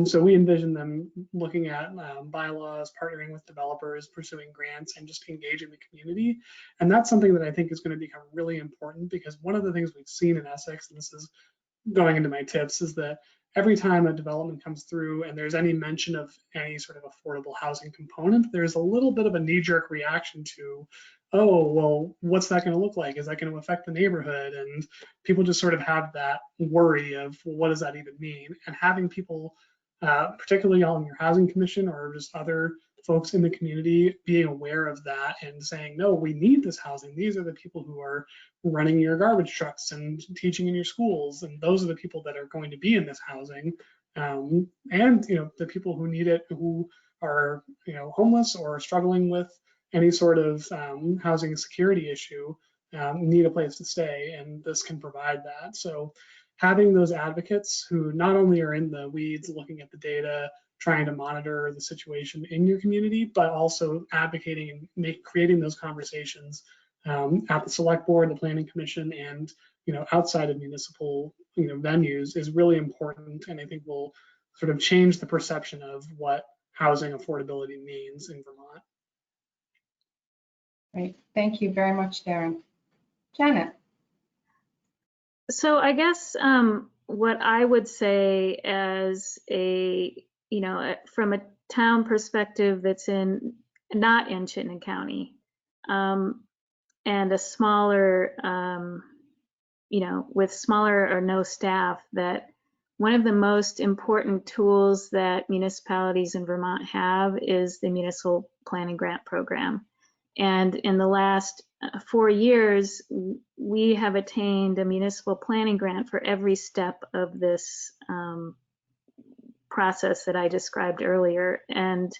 So we envision them looking at bylaws, partnering with developers, pursuing grants, and just engaging the community. And that's something that I think is going to become really important, because one of the things we've seen in Essex, and this is going into my tips, is that every time a development comes through and there's any mention of any sort of affordable housing component, there's a little bit of a knee-jerk reaction to, oh, well, what's that going to look like? Is that going to affect the neighborhood? And people just sort of have that worry of, well, what does that even mean? And having people, particularly on your housing commission or just other folks in the community, being aware of that and saying, no, we need this housing. These are the people who are running your garbage trucks and teaching in your schools. And those are the people that are going to be in this housing. And, the people who need it, who are, homeless or struggling with any sort of housing security issue, need a place to stay, and this can provide that. So having those advocates who not only are in the weeds looking at the data, trying to monitor the situation in your community, but also advocating and creating those conversations at the select board, the planning commission, and outside of municipal venues is really important, and I think will sort of change the perception of what housing affordability means in Vermont. Great. Thank you very much, Darren. Janet. So I guess what I would say as a, from a town perspective that's not in Chittenden County, and a smaller, with smaller or no staff, that one of the most important tools that municipalities in Vermont have is the Municipal Planning Grant Program. And in the last 4 years, we have attained a municipal planning grant for every step of this process that I described earlier. And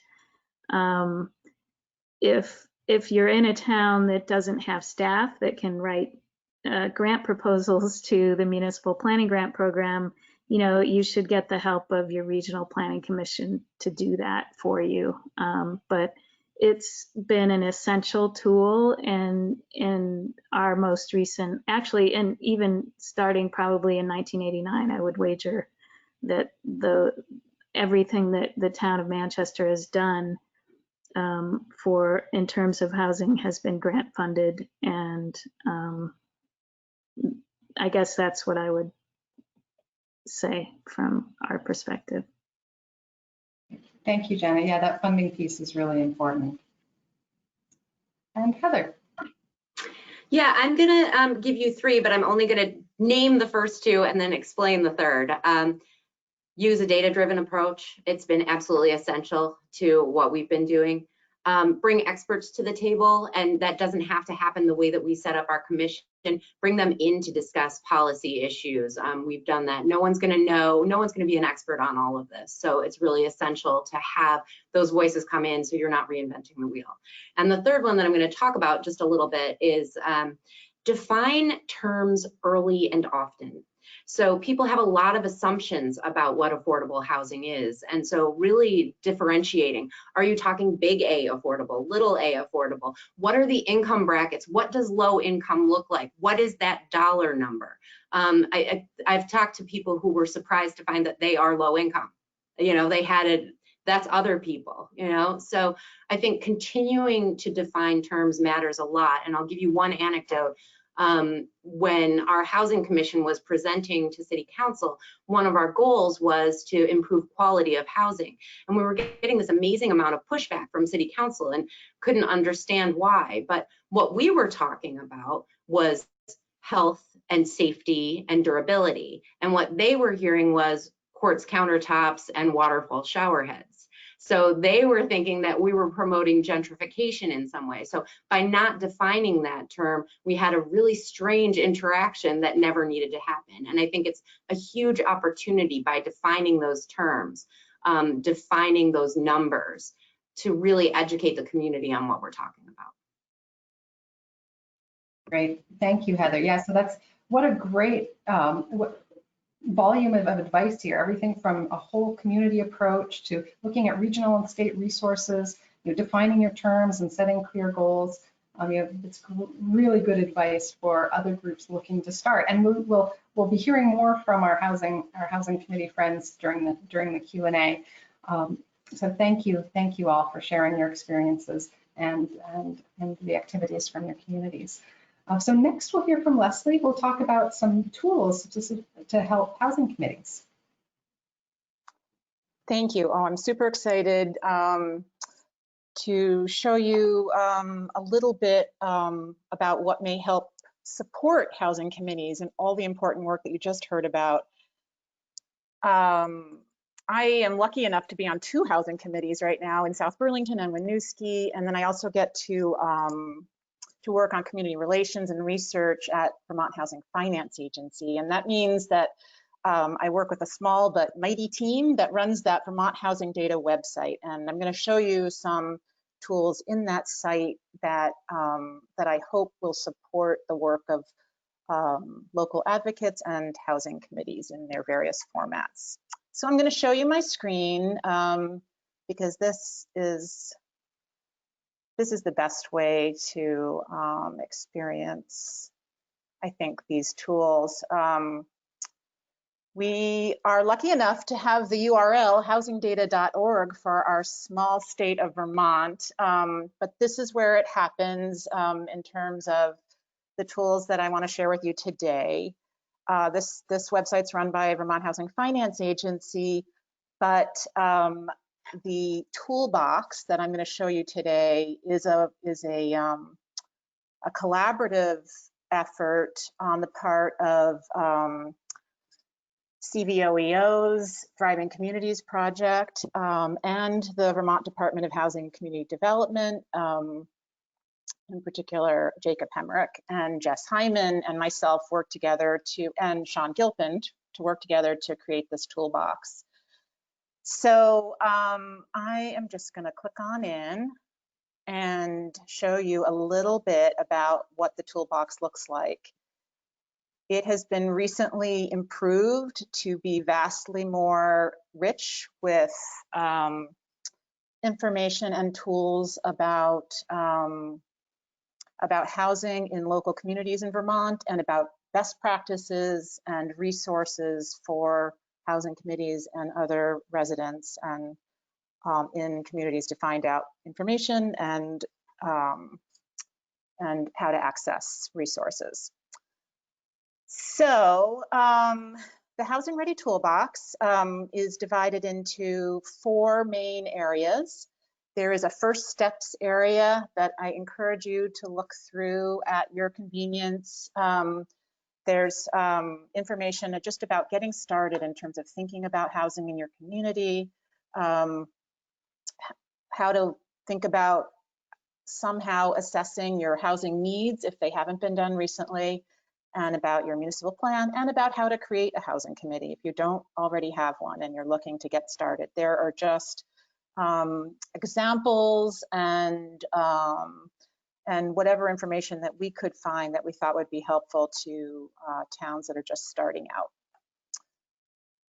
if you're in a town that doesn't have staff that can write grant proposals to the Municipal Planning Grant Program, you should get the help of your regional planning commission to do that for you. But it's been an essential tool, and in our most recent, actually, and even starting probably in 1989, I would wager that everything that the town of Manchester has done in terms of housing has been grant funded, and I guess that's what I would say from our perspective. Thank you, Janet. Yeah, that funding piece is really important. And Heather. Yeah, I'm gonna give you 3, but I'm only gonna name the first 2 and then explain the third. Use a data-driven approach. It's been absolutely essential to what we've been doing. Bring experts to the table, and that doesn't have to happen the way that we set up our commission. Bring them in to discuss policy issues. We've done that. No one's gonna be an expert on all of this. So it's really essential to have those voices come in so you're not reinventing the wheel. And the third one that I'm gonna talk about just a little bit is define terms early and often. So people have a lot of assumptions about what affordable housing is. And so really differentiating, are you talking big A affordable, little a affordable? What are the income brackets? What does low income look like? What is that dollar number? I've talked to people who were surprised to find that they are low income. They had it, that's other people, So I think continuing to define terms matters a lot. And I'll give you one anecdote. When our housing commission was presenting to city council, one of our goals was to improve quality of housing. And we were getting this amazing amount of pushback from city council and couldn't understand why. But what we were talking about was health and safety and durability. And what they were hearing was quartz countertops and waterfall shower heads. So they were thinking that we were promoting gentrification in some way. So by not defining that term, we had a really strange interaction that never needed to happen. And I think it's a huge opportunity by defining those terms, defining those numbers, to really educate the community on what we're talking about. Great, thank you, Heather. Yeah, so what a great volume of advice here, everything from a whole community approach to looking at regional and state resources, defining your terms and setting clear goals. It's really good advice for other groups looking to start. And we'll be hearing more from our housing committee friends during the Q&A. So thank you all for sharing your experiences and the activities from your communities. So next we'll hear from Leslie. We'll talk about some tools to help housing committees. Thank you. Oh, I'm super excited to show you a little bit about what may help support housing committees and all the important work that you just heard about. I am lucky enough to be on 2 housing committees right now in South Burlington and Winooski, and then I also get to work on community relations and research at Vermont Housing Finance Agency, and that means that I work with a small but mighty team that runs that Vermont Housing Data website, and I'm going to show you some tools in that site that that I hope will support the work of local advocates and housing committees in their various formats. So I'm going to show you my screen because this is the best way to experience, I think, these tools. We are lucky enough to have the URL housingdata.org for our small state of Vermont, but this is where it happens in terms of the tools that I want to share with you today. This website's run by Vermont Housing Finance Agency, but the toolbox that I'm going to show you today is a collaborative effort on the part of CVOEO's Thriving Communities Project and the Vermont Department of Housing and Community Development, in particular Jacob Hemrick and Jess Hyman and myself work together and Sean Gilpin to work together to create this toolbox. So I am just going to click on in and show you a little bit about what the toolbox looks like. It has been recently improved to be vastly more rich with information and tools about housing in local communities in Vermont and about best practices and resources for housing committees and other residents and in communities to find out information and how to access resources. So the Housing Ready Toolbox is divided into 4 main areas. There is a first steps area that I encourage you to look through at your convenience. There's information just about getting started in terms of thinking about housing in your community, how to think about somehow assessing your housing needs if they haven't been done recently, and about your municipal plan, and about how to create a housing committee if you don't already have one and you're looking to get started. There are just examples and whatever information that we could find that we thought would be helpful to towns that are just starting out.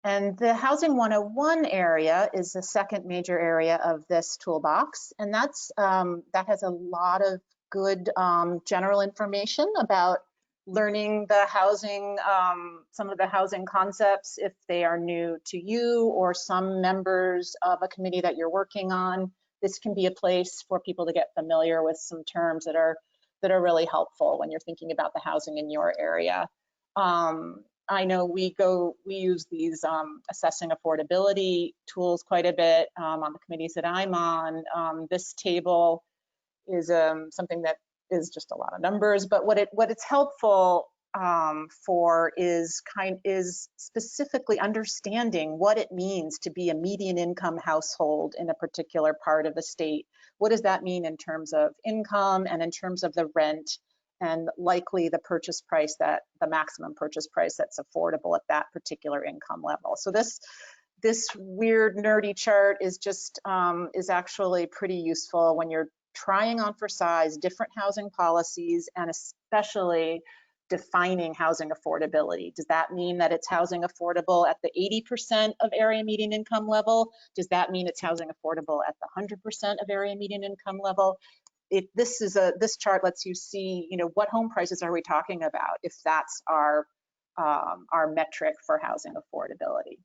And the Housing 101 area is the second major area of this toolbox, and that has a lot of good general information about learning the housing, some of the housing concepts if they are new to you or some members of a committee that you're working on. This can be a place for people to get familiar with some terms that are really helpful when you're thinking about the housing in your area. I know we use these assessing affordability tools quite a bit on the committees that I'm on. This table is something that is just a lot of numbers, but what it's helpful for is specifically understanding what it means to be a median income household in a particular part of the state. What does that mean in terms of income and in terms of the rent and likely the purchase price, the maximum purchase price that's affordable at that particular income level. So this weird nerdy chart is just is actually pretty useful when you're trying on for size different housing policies and especially defining housing affordability. Does that mean that it's housing affordable at the 80% of area median income level? Does that mean it's housing affordable at the 100% of area median income level? This chart lets you see, what home prices are we talking about if that's our metric for housing affordability.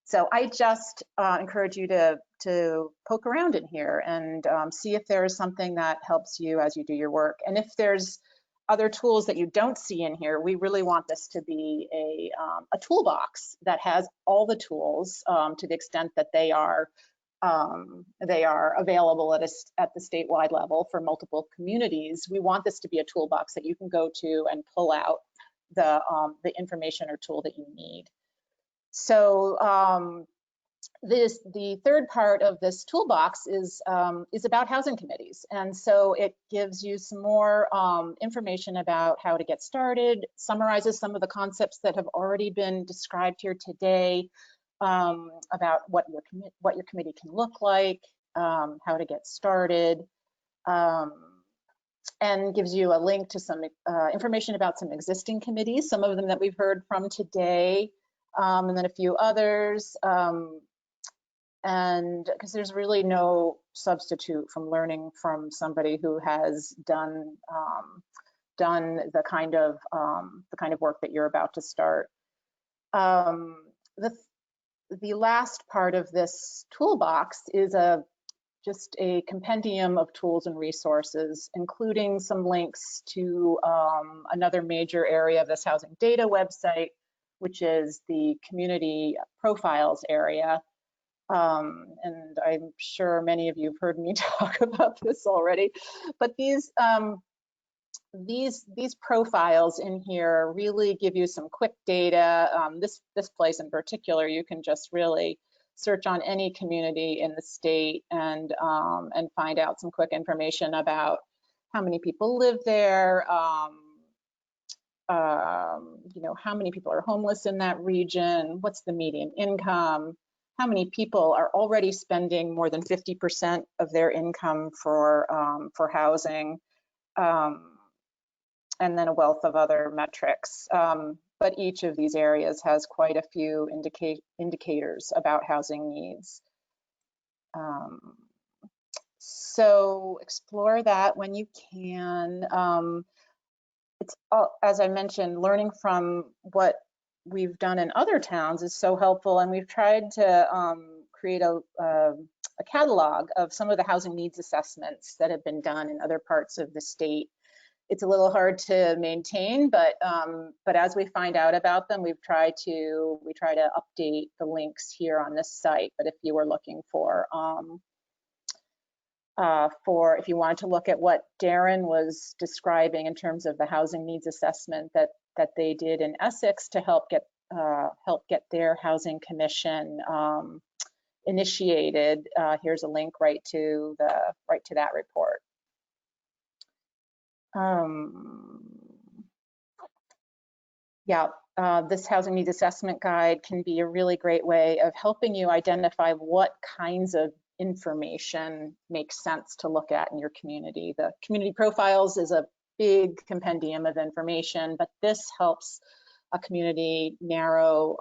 So I just encourage you to poke around in here and see if there is something that helps you as you do your work. And if there's other tools that you don't see in here, we really want this to be a toolbox that has all the tools to the extent that they are they are available at the statewide level for multiple communities. We want this to be a toolbox that you can go to and pull out the information or tool that you need. So the third part of this toolbox is about housing committees, and so it gives you some more information about how to get started, summarizes some of the concepts that have already been described here today, about what your committee can look like, how to get started, and gives you a link to some information about some existing committees, some of them that we've heard from today, and then a few others. And because there's really no substitute from learning from somebody who has done the kind of work that you're about to start. The last part of this toolbox is just a compendium of tools and resources, including some links to another major area of this housing data website, which is the community profiles area. And I'm sure many of you have heard me talk about this already, but these profiles in here really give you some quick data. This place in particular, you can just really search on any community in the state and find out some quick information about how many people live there, you know, how many people are homeless in that region, what's the median income, how many people are already spending more than 50% of their income for housing, and then a wealth of other metrics. But each of these areas has quite a few indicators about housing needs. So explore that when you can. It's as I mentioned, learning from what we've done in other towns is so helpful, and we've tried to create a catalog of some of the housing needs assessments that have been done in other parts of the state. It's a little hard to maintain, but as we find out about them, we try to update the links here on this site. But if you were looking for if you wanted to look at what Darren was describing in terms of the housing needs assessment that they did in Essex to help get their housing commission initiated, here's a link right to that report. This housing needs assessment guide can be a really great way of helping you identify what kinds of information makes sense to look at in your community. The community profiles is a big compendium of information, but this helps a community narrow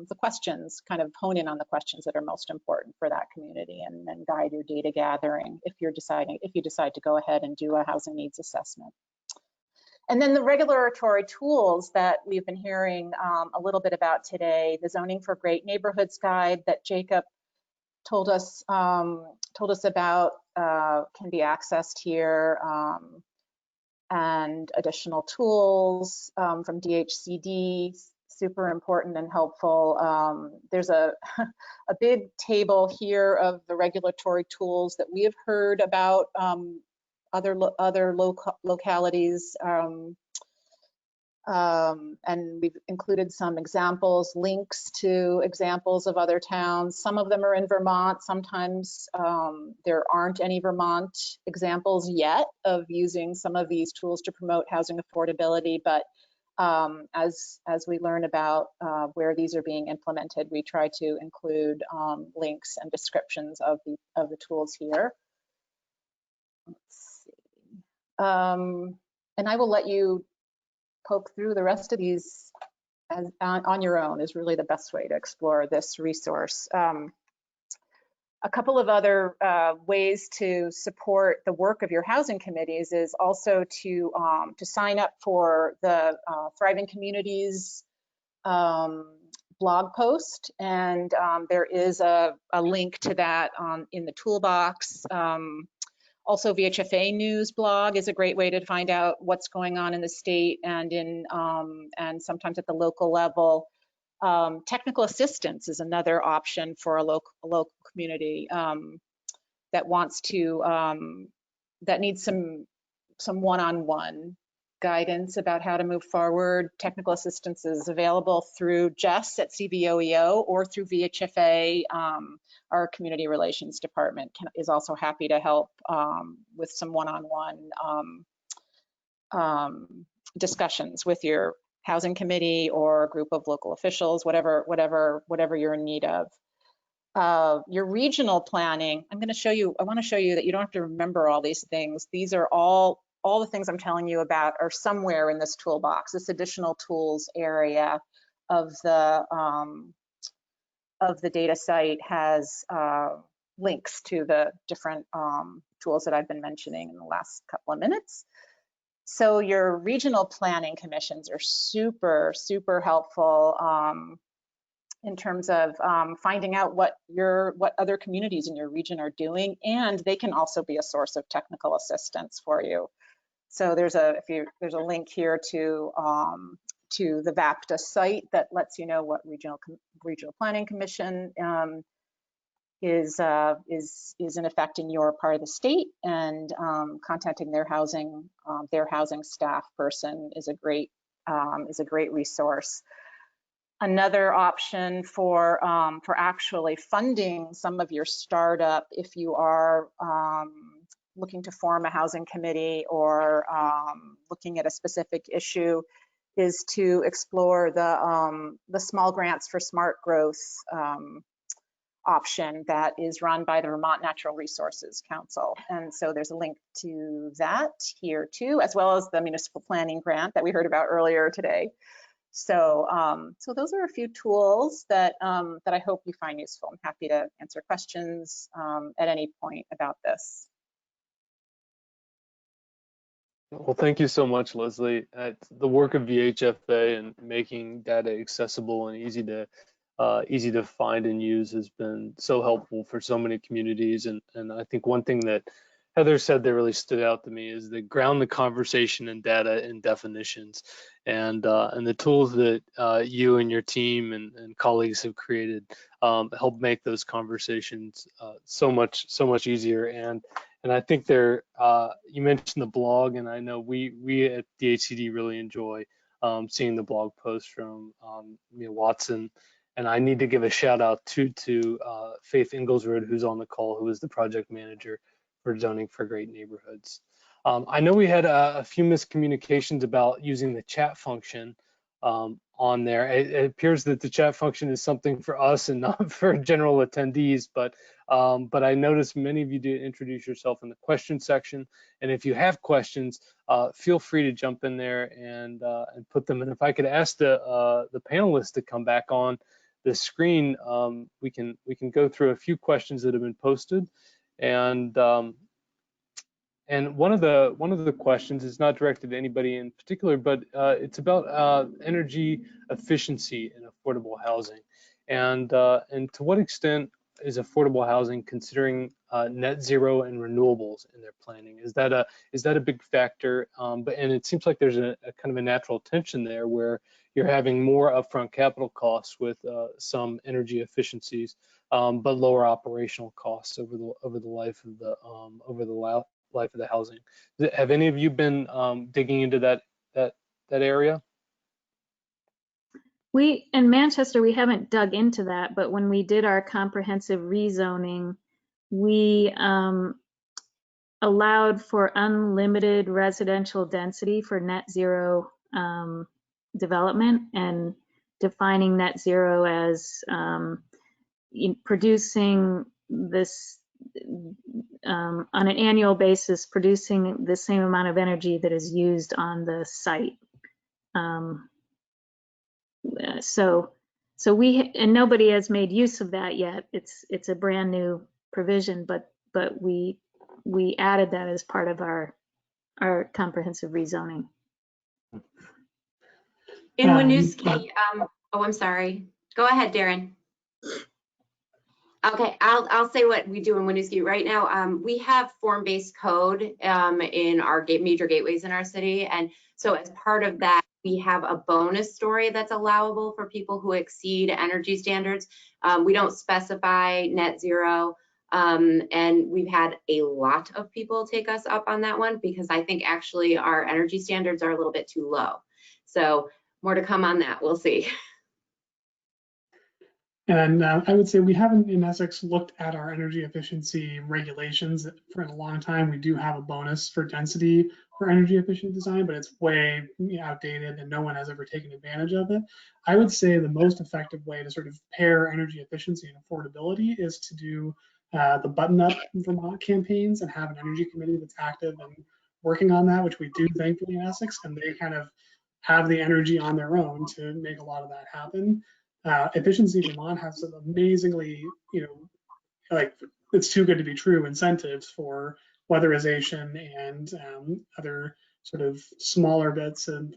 the questions, kind of hone in on the questions that are most important for that community, and then guide your data gathering if you decide to go ahead and do a housing needs assessment. And then the regulatory tools that we've been hearing a little bit about today, the Zoning for Great Neighborhoods Guide that Jacob told us about can be accessed here, and additional tools from Dhcd, super important and helpful. There's a big table here of the regulatory tools that we have heard about other localities, and we've included some examples, links to examples of other towns. Some of them are in Vermont. Sometimes there aren't any Vermont examples yet of using some of these tools to promote housing affordability, but as we learn about where these are being implemented, we try to include links and descriptions of the tools here. Let's see. And I will let you poke through the rest of these on your own, is really the best way to explore this resource. A couple of other ways to support the work of your housing committees is also to sign up for the Thriving Communities blog post, and there is a link to that in the toolbox. Also, VHFA News blog is a great way to find out what's going on in the state and and sometimes at the local level. Technical assistance is another option for a local community that wants to, that needs some one-on-one guidance about how to move forward. Technical assistance is available through Jess at CVOEO or through VHFA. Our community relations department is also happy to help with some one-on-one discussions with your housing committee or a group of local officials, whatever you're in need of. Your regional planning, I want to show you that you don't have to remember all these things. These are all the things I'm telling you about are somewhere in this toolbox, this additional tools area of the data site has links to the different tools that I've been mentioning in the last couple of minutes. So your regional planning commissions are super, super helpful in terms of finding out what other communities in your region are doing, and they can also be a source of technical assistance for you. So there's a link here to the VAPTA site that lets you know what regional planning commission is in effect in your part of the state, and contacting their housing staff person is a great resource. Another option for actually funding some of your startup, if you are looking to form a housing committee or looking at a specific issue, is to explore the small grants for smart growth option that is run by the Vermont Natural Resources Council. And so there's a link to that here too, as well as the municipal planning grant that we heard about earlier today. So, so those are a few tools that I hope you find useful. I'm happy to answer questions at any point about this. Well, thank you so much, Leslie. The work of VHFA and making data accessible and easy to find and use has been so helpful for so many communities. And I think one thing that Heather said that really stood out to me is to ground the conversation in data and definitions, and the tools that you and your team and colleagues have created help make those conversations so much easier. And I think you mentioned the blog, and I know we at Dhcd really enjoy seeing the blog posts from Watson. And I need to give a shout out to Faith Inglesroad, who's on the call, who is the project manager for Zoning for Great Neighborhoods. I know we had a few miscommunications about using the chat function on there. It appears that the chat function is something for us and not for general attendees, but I noticed many of you did introduce yourself in the question section. And if you have questions, feel free to jump in there and put them in. If I could ask the panelists to come back on the screen, we can go through a few questions that have been posted. And one of the questions is not directed to anybody in particular, but it's about energy efficiency in affordable housing, and to what extent is affordable housing considering net zero and renewables in their planning? Is that a big factor? And it seems like there's a kind of a natural tension there where you're having more upfront capital costs with some energy efficiencies, but lower operational costs over the life of the housing. Have any of you been digging into that area? In Manchester, we haven't dug into that, but when we did our comprehensive rezoning, we allowed for unlimited residential density for net zero development, and defining net zero as producing this on an annual basis, producing the same amount of energy that is used on the site. So nobody has made use of that yet. It's a brand new provision, but we added that as part of our comprehensive rezoning. In Winooski, oh, I'm sorry. Go ahead, Darren. Okay, I'll say what we do in Winooski right now. We have form-based code in our major gateways in our city, and so as part of that, we have a bonus story that's allowable for people who exceed energy standards. We don't specify net zero, and we've had a lot of people take us up on that one because I think actually our energy standards are a little bit too low. So more to come on that, we'll see. And I would say we haven't in Essex looked at our energy efficiency regulations for a long time. We do have a bonus for density for energy efficient design, but it's way outdated and no one has ever taken advantage of it. I would say the most effective way to sort of pair energy efficiency and affordability is to do the Button Up Vermont campaigns and have an energy committee that's active and working on that, which we do thankfully in Essex, and they kind of have the energy on their own to make a lot of that happen. Efficiency Vermont has some amazingly, like it's too good to be true incentives for weatherization and other sort of smaller bits of,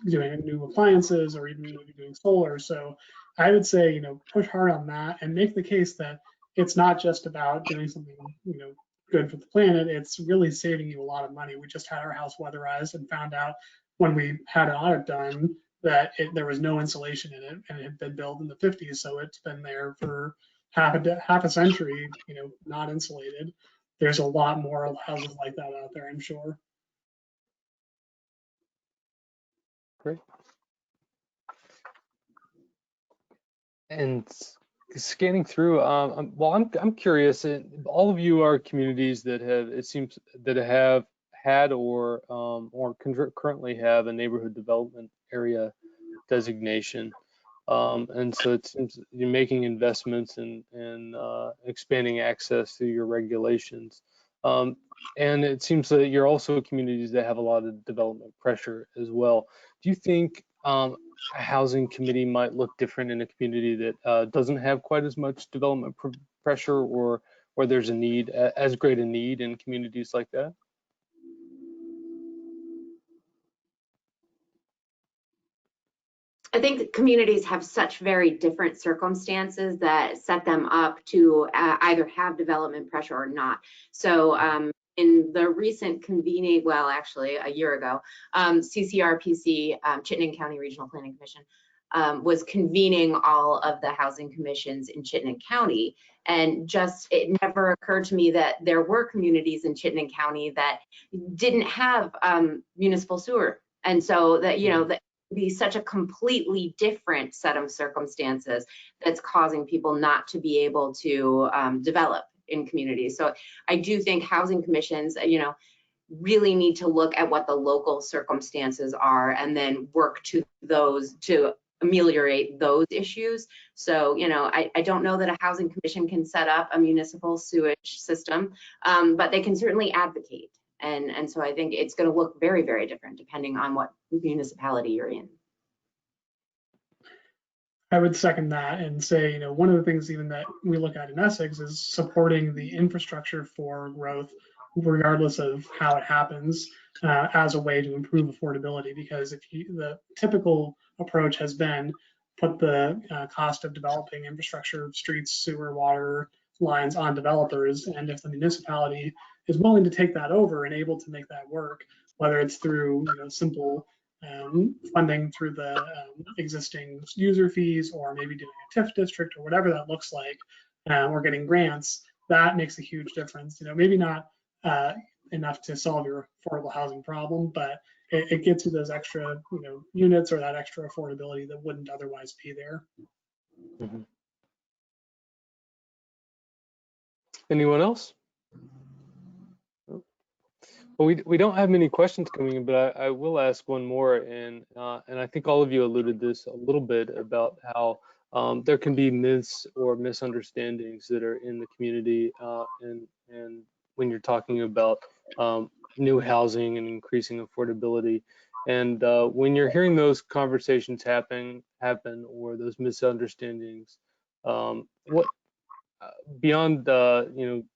doing new appliances or even maybe doing solar. So I would say, push hard on that and make the case that it's not just about doing something, good for the planet. It's really saving you a lot of money. We just had our house weatherized and found out when we had an audit done that there was no insulation in it, and it had been built in the 50s, so it's been there for half a century, not insulated. There's a lot more houses like that out there, I'm sure. Great. And scanning through, I'm curious. All of you are communities that have had or currently have a neighborhood development area designation, and so it seems you're making investments in expanding access through your regulations, and it seems that you're also communities that have a lot of development pressure as well. Do you think a housing committee might look different in a community that doesn't have quite as much development pressure, or where there's as great a need in communities like that? I think communities have such very different circumstances that set them up to either have development pressure or not. So in the recent convening, well, actually a year ago, CCRPC, Chittenden County Regional Planning Commission, was convening all of the housing commissions in Chittenden County. And it never occurred to me that there were communities in Chittenden County that didn't have municipal sewer. And so that, that be such a completely different set of circumstances that's causing people not to be able to develop in communities. So I do think housing commissions, really need to look at what the local circumstances are and then work to those to ameliorate those issues. So, I don't know that a housing commission can set up a municipal sewage system, but they can certainly advocate. And so I think it's going to look very, very different depending on what municipality you're in. I would second that and say, one of the things even that we look at in Essex is supporting the infrastructure for growth, regardless of how it happens, as a way to improve affordability. Because the typical approach has been put the cost of developing infrastructure, streets, sewer, water lines on developers. And if the municipality is willing to take that over and able to make that work, whether it's through simple funding through the existing user fees, or maybe doing a TIF district or whatever that looks like, or getting grants, that makes a huge difference. Maybe not enough to solve your affordable housing problem, but it gets you those extra units or that extra affordability that wouldn't otherwise be there. Mm-hmm. Anyone else? Well, we don't have many questions coming in, but I will ask one more, and I think all of you alluded this a little bit about how there can be myths or misunderstandings that are in the community, and when you're talking about new housing and increasing affordability, and when you're hearing those conversations happen or those misunderstandings, what beyond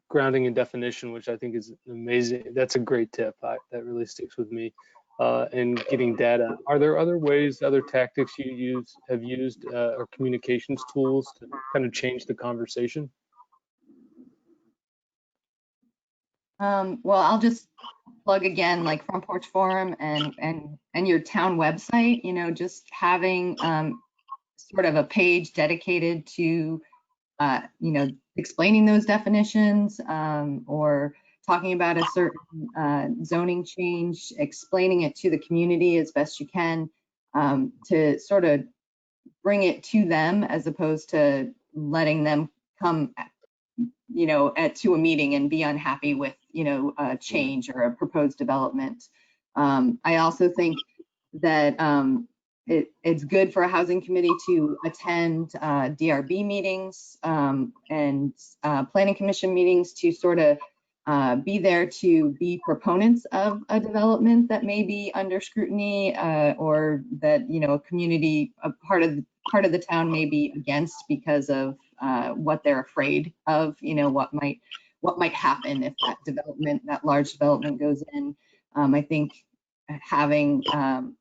grounding and definition, which I think is amazing. That's a great tip. That really sticks with me. And getting data. Are there other ways, other tactics you have used, or communications tools to kind of change the conversation? Well, I'll just plug again, like Front Porch Forum and your town website, you know, just having sort of a page dedicated to, you know, explaining those definitions or talking about a certain zoning change, explaining it to the community as best you can to sort of bring it to them as opposed to letting them come, you know, to a meeting and be unhappy with, you know, a change or a proposed development. I also think that it's good for a housing committee to attend DRB meetings and planning commission meetings to sort of be there to be proponents of a development that may be under scrutiny or that, you know, a community, a part of the town may be against because of what they're afraid of, you know, what might happen if that large development goes in. I think having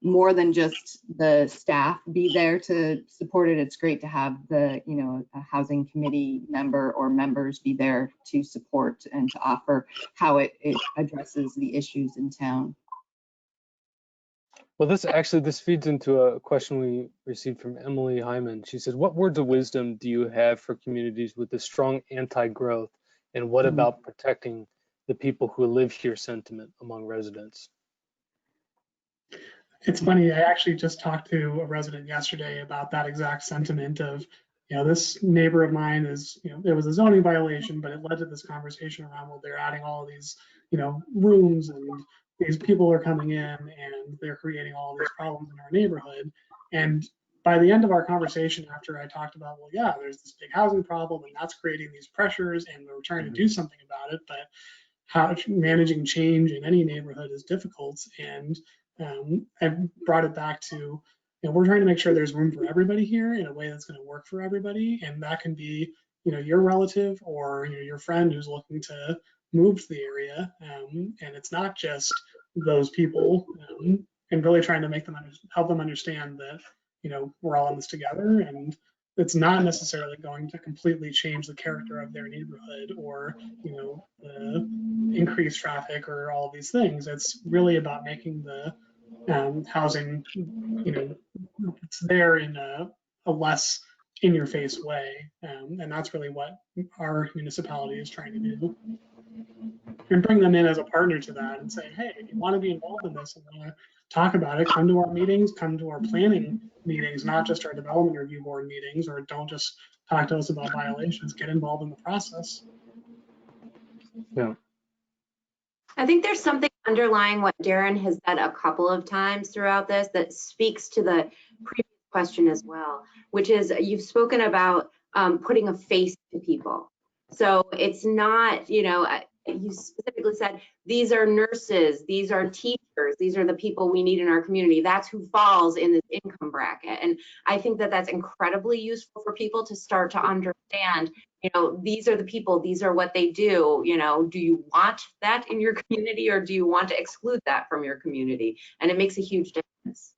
more than just the staff be there to support it, it's great to have the, you know, a housing committee member or members be there to support and to offer how it addresses the issues in town. Well, this feeds into a question we received from Emily Hyman. She said, what words of wisdom do you have for communities with a strong anti-growth, and what about protecting the people who live here sentiment among residents? It's funny, I actually just talked to a resident yesterday about that exact sentiment of, you know, this neighbor of mine is, you know, it was a zoning violation, but it led to this conversation around, well, they're adding all of these, you know, rooms and these people are coming in and they're creating all of these problems in our neighborhood. And by the end of our conversation, after I talked about, well, yeah, there's this big housing problem and that's creating these pressures and we're trying to do something about it, but how managing change in any neighborhood is difficult. And I brought it back to, you know, we're trying to make sure there's room for everybody here in a way that's going to work for everybody. And that can be, you know, your relative or, you know, your friend who's looking to move to the area. And it's not just those people, and really trying to make them help them understand that, you know, we're all in this together, and it's not necessarily going to completely change the character of their neighborhood or, you know, increase traffic or all of these things. It's really about making the housing, you know, it's there in a less in-your-face way, and that's really what our municipality is trying to do. And bring them in as a partner to that and say, hey, if you want to be involved in this and want to talk about it, come to our meetings, come to our planning meetings, not just our development review board meetings, or don't just talk to us about violations, get involved in the process. Yeah. I think there's something underlying what Darren has said a couple of times throughout this that speaks to the previous question as well, which is you've spoken about putting a face to people. So it's not, you know, you specifically said, these are nurses, these are teachers, these are the people we need in our community. That's who falls in this income bracket. And I think that that's incredibly useful for people to start to understand, you know, these are the people, these are what they do. You know, do you want that in your community or do you want to exclude that from your community? And it makes a huge difference.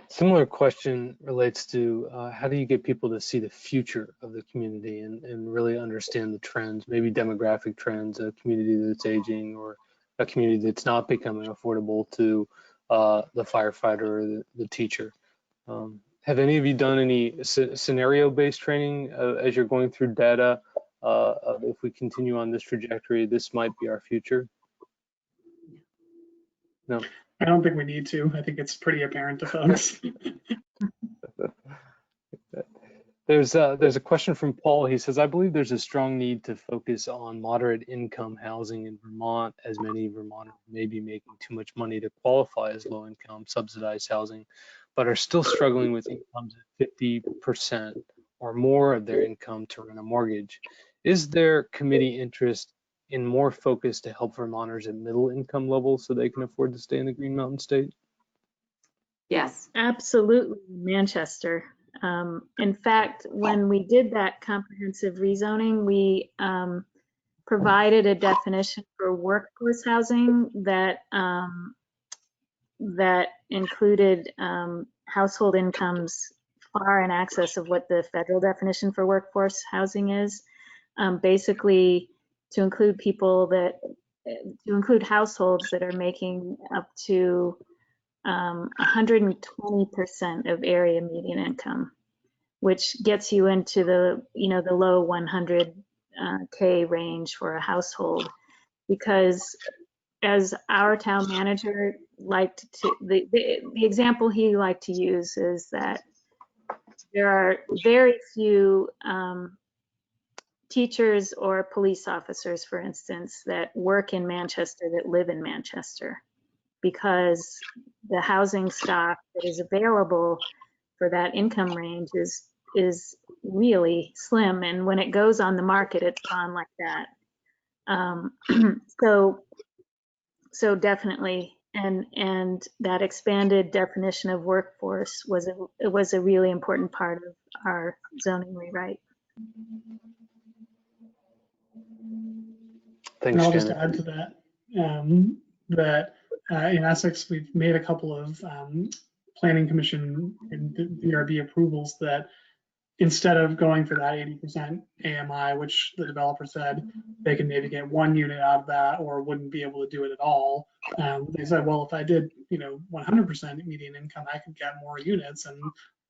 Similar question relates to how do you get people to see the future of the community and really understand the trends, maybe demographic trends, a community that's aging or a community that's not becoming affordable to the firefighter or the teacher. Have any of you done any scenario-based training as you're going through data? If we continue on this trajectory, this might be our future? No. I don't think we need to. I think it's pretty apparent to folks. There's a question from Paul. He says, I believe there's a strong need to focus on moderate income housing in Vermont, as many Vermonters may be making too much money to qualify as low income subsidized housing, but are still struggling with incomes at 50% or more of their income to rent a mortgage. Is there committee interest in more focus to help Vermonters at middle income levels so they can afford to stay in the Green Mountain State? Yes. Absolutely, Manchester. In fact, when we did that comprehensive rezoning, we provided a definition for workforce housing that that included household incomes far in excess of what the federal definition for workforce housing is. Basically, to include people that, to include households that are making up to 120% of area median income, which gets you into the, the low 100K range for a household. Because as our town manager liked to, the example he liked to use is that there are very few teachers or police officers, for instance, that work in Manchester that live in Manchester, because the housing stock that is available for that income range is really slim. And when it goes on the market, it's gone like that. So definitely, and that expanded definition of workforce was a really important part of our zoning rewrite. Thanks, And I'll just Janet. add to that, in Essex, we've made a couple of planning commission and DRB approvals that instead of going for that 80% AMI, which the developer said they can maybe get 1 unit out of that or wouldn't be able to do it at all, they said, well, if I did 100% median income, I could get more units, and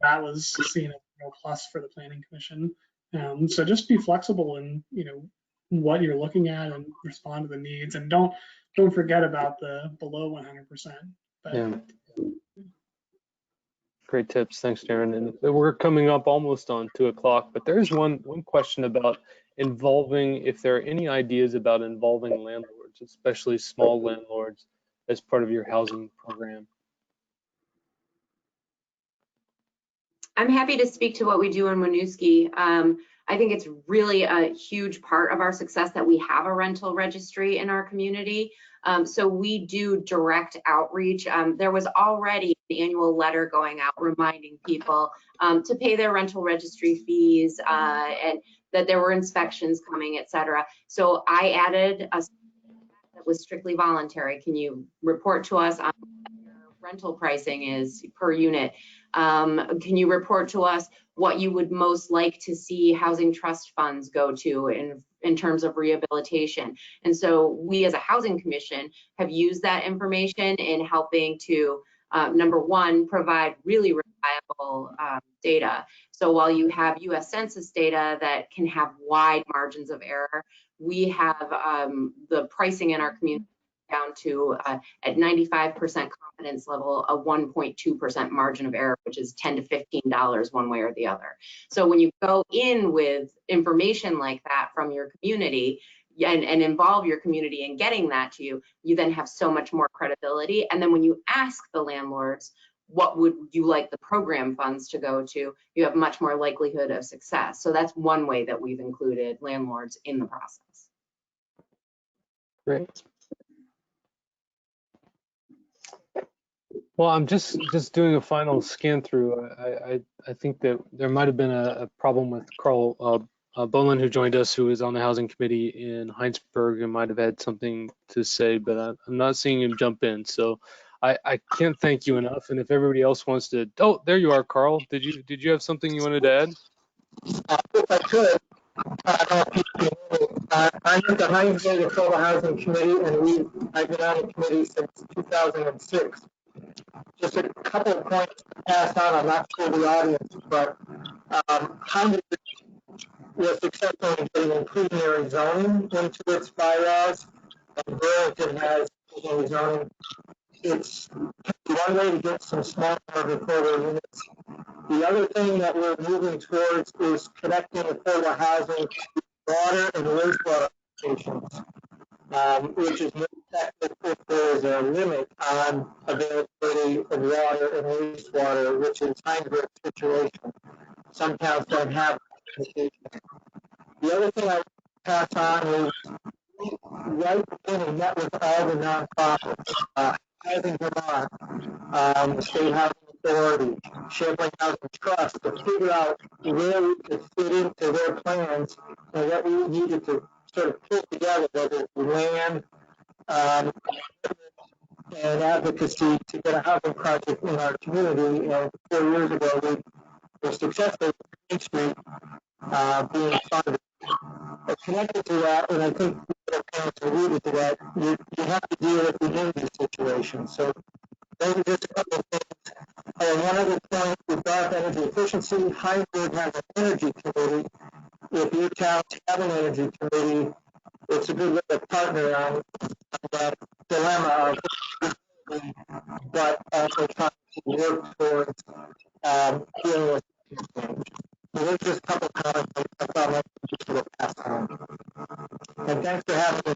that was seen as a plus for the planning commission. So just be flexible in what you're looking at and respond to the needs, and don't forget about the below 100%. But, yeah. Great tips. Thanks, Darren. And we're coming up almost on 2 o'clock, but there's one question about involving, if there are any ideas about involving landlords, especially small landlords, as part of your housing program. I'm happy to speak to what we do in Winooski. I think it's really a huge part of our success that we have a rental registry in our community. So we do direct outreach. There was already an annual letter going out reminding people to pay their rental registry fees and that there were inspections coming, et cetera. So I added a that was strictly voluntary. Can you report to us on what your rental pricing is per unit? Can you report to us what you would most like to see housing trust funds go to in terms of rehabilitation? And so we as a housing commission have used that information in helping to, number one, provide really reliable data. So while you have US Census data that can have wide margins of error, we have the pricing in our community down to at 95% confidence level, a 1.2% margin of error, which is $10 to $15 one way or the other. So when you go in with information like that from your community and involve your community in getting that to you, you then have so much more credibility. And then when you ask the landlords, what would you like the program funds to go to, you have much more likelihood of success. So that's one way that we've included landlords in the process. Great. Well, I'm just doing a final scan through. I think that there might have been a problem with Carl Bolin, who joined us, who is on the housing committee in Heinsberg, and might have had something to say, but I'm not seeing him jump in. So I can't thank you enough. And if everybody else wants to, oh, there you are, Carl. Did you have something you wanted to add? If I could, I'm with the Heinsberg Affordable Housing Committee, and I've been on the committee since 2006. Just a couple of points to pass on. I'm not sure the audience, but Heinsberg was successful in getting inclusionary zoning into its bylaws, and Burlington has inclusionary zoning. It's one way to get some smaller affordable units. The other thing that we're moving towards is connecting affordable housing to water and wastewater stations, which is more effective if there is a limit on availability of water and wastewater, which is Heinsberg's situation. Some towns don't have that. The other thing I want to pass on is right in and met with all the nonprofits, Housing Vermont, the State Housing Authority, Champlain Housing Trust, to figure out where we could fit into their plans and what we needed to sort of pull together, whether it's land and advocacy to get a housing project in our community. And 4 years ago, we were successful with Main Street being funded. Connected to that, and I think alluded to that, you have to deal with the energy situation. So those are just a couple of things. One other point, we brought up energy efficiency. Heinsberg has an energy committee. If your towns have an energy committee, it's a good way to partner on that dilemma of, but also trying to work towards dealing with things. So there's just a couple of comments I thought I just sort of pass on. And thanks for having us.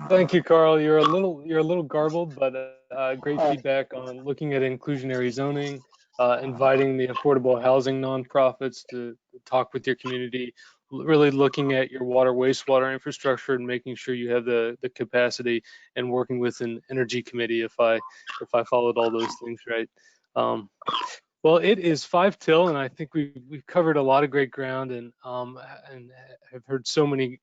Thank you, Carl. You're a little garbled, but great feedback on looking at inclusionary zoning, inviting the affordable housing nonprofits to talk with your community, really looking at your water wastewater infrastructure and making sure you have the capacity, and working with an energy committee if I followed all those things right. Well, it is 5 till, and I think we've covered a lot of great ground, and have heard so many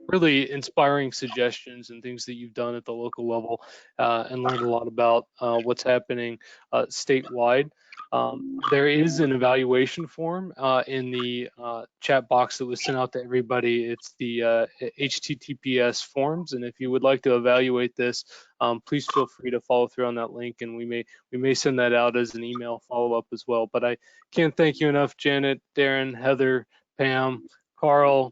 really inspiring suggestions and things that you've done at the local level, and learned a lot about what's happening statewide. There is an evaluation form in the chat box that was sent out to everybody. It's the HTTPS forms, and if you would like to evaluate this, please feel free to follow through on that link, and we may send that out as an email follow-up as well. But I can't thank you enough, Janet, Darren, Heather, Pam, Carl,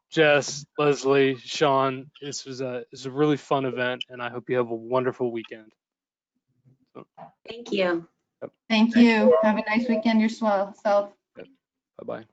Jess, Leslie, Sean. This was a really fun event, and I hope you have a wonderful weekend. Thank you. Yep. Thank you. Have a nice weekend yourself. Bye-bye.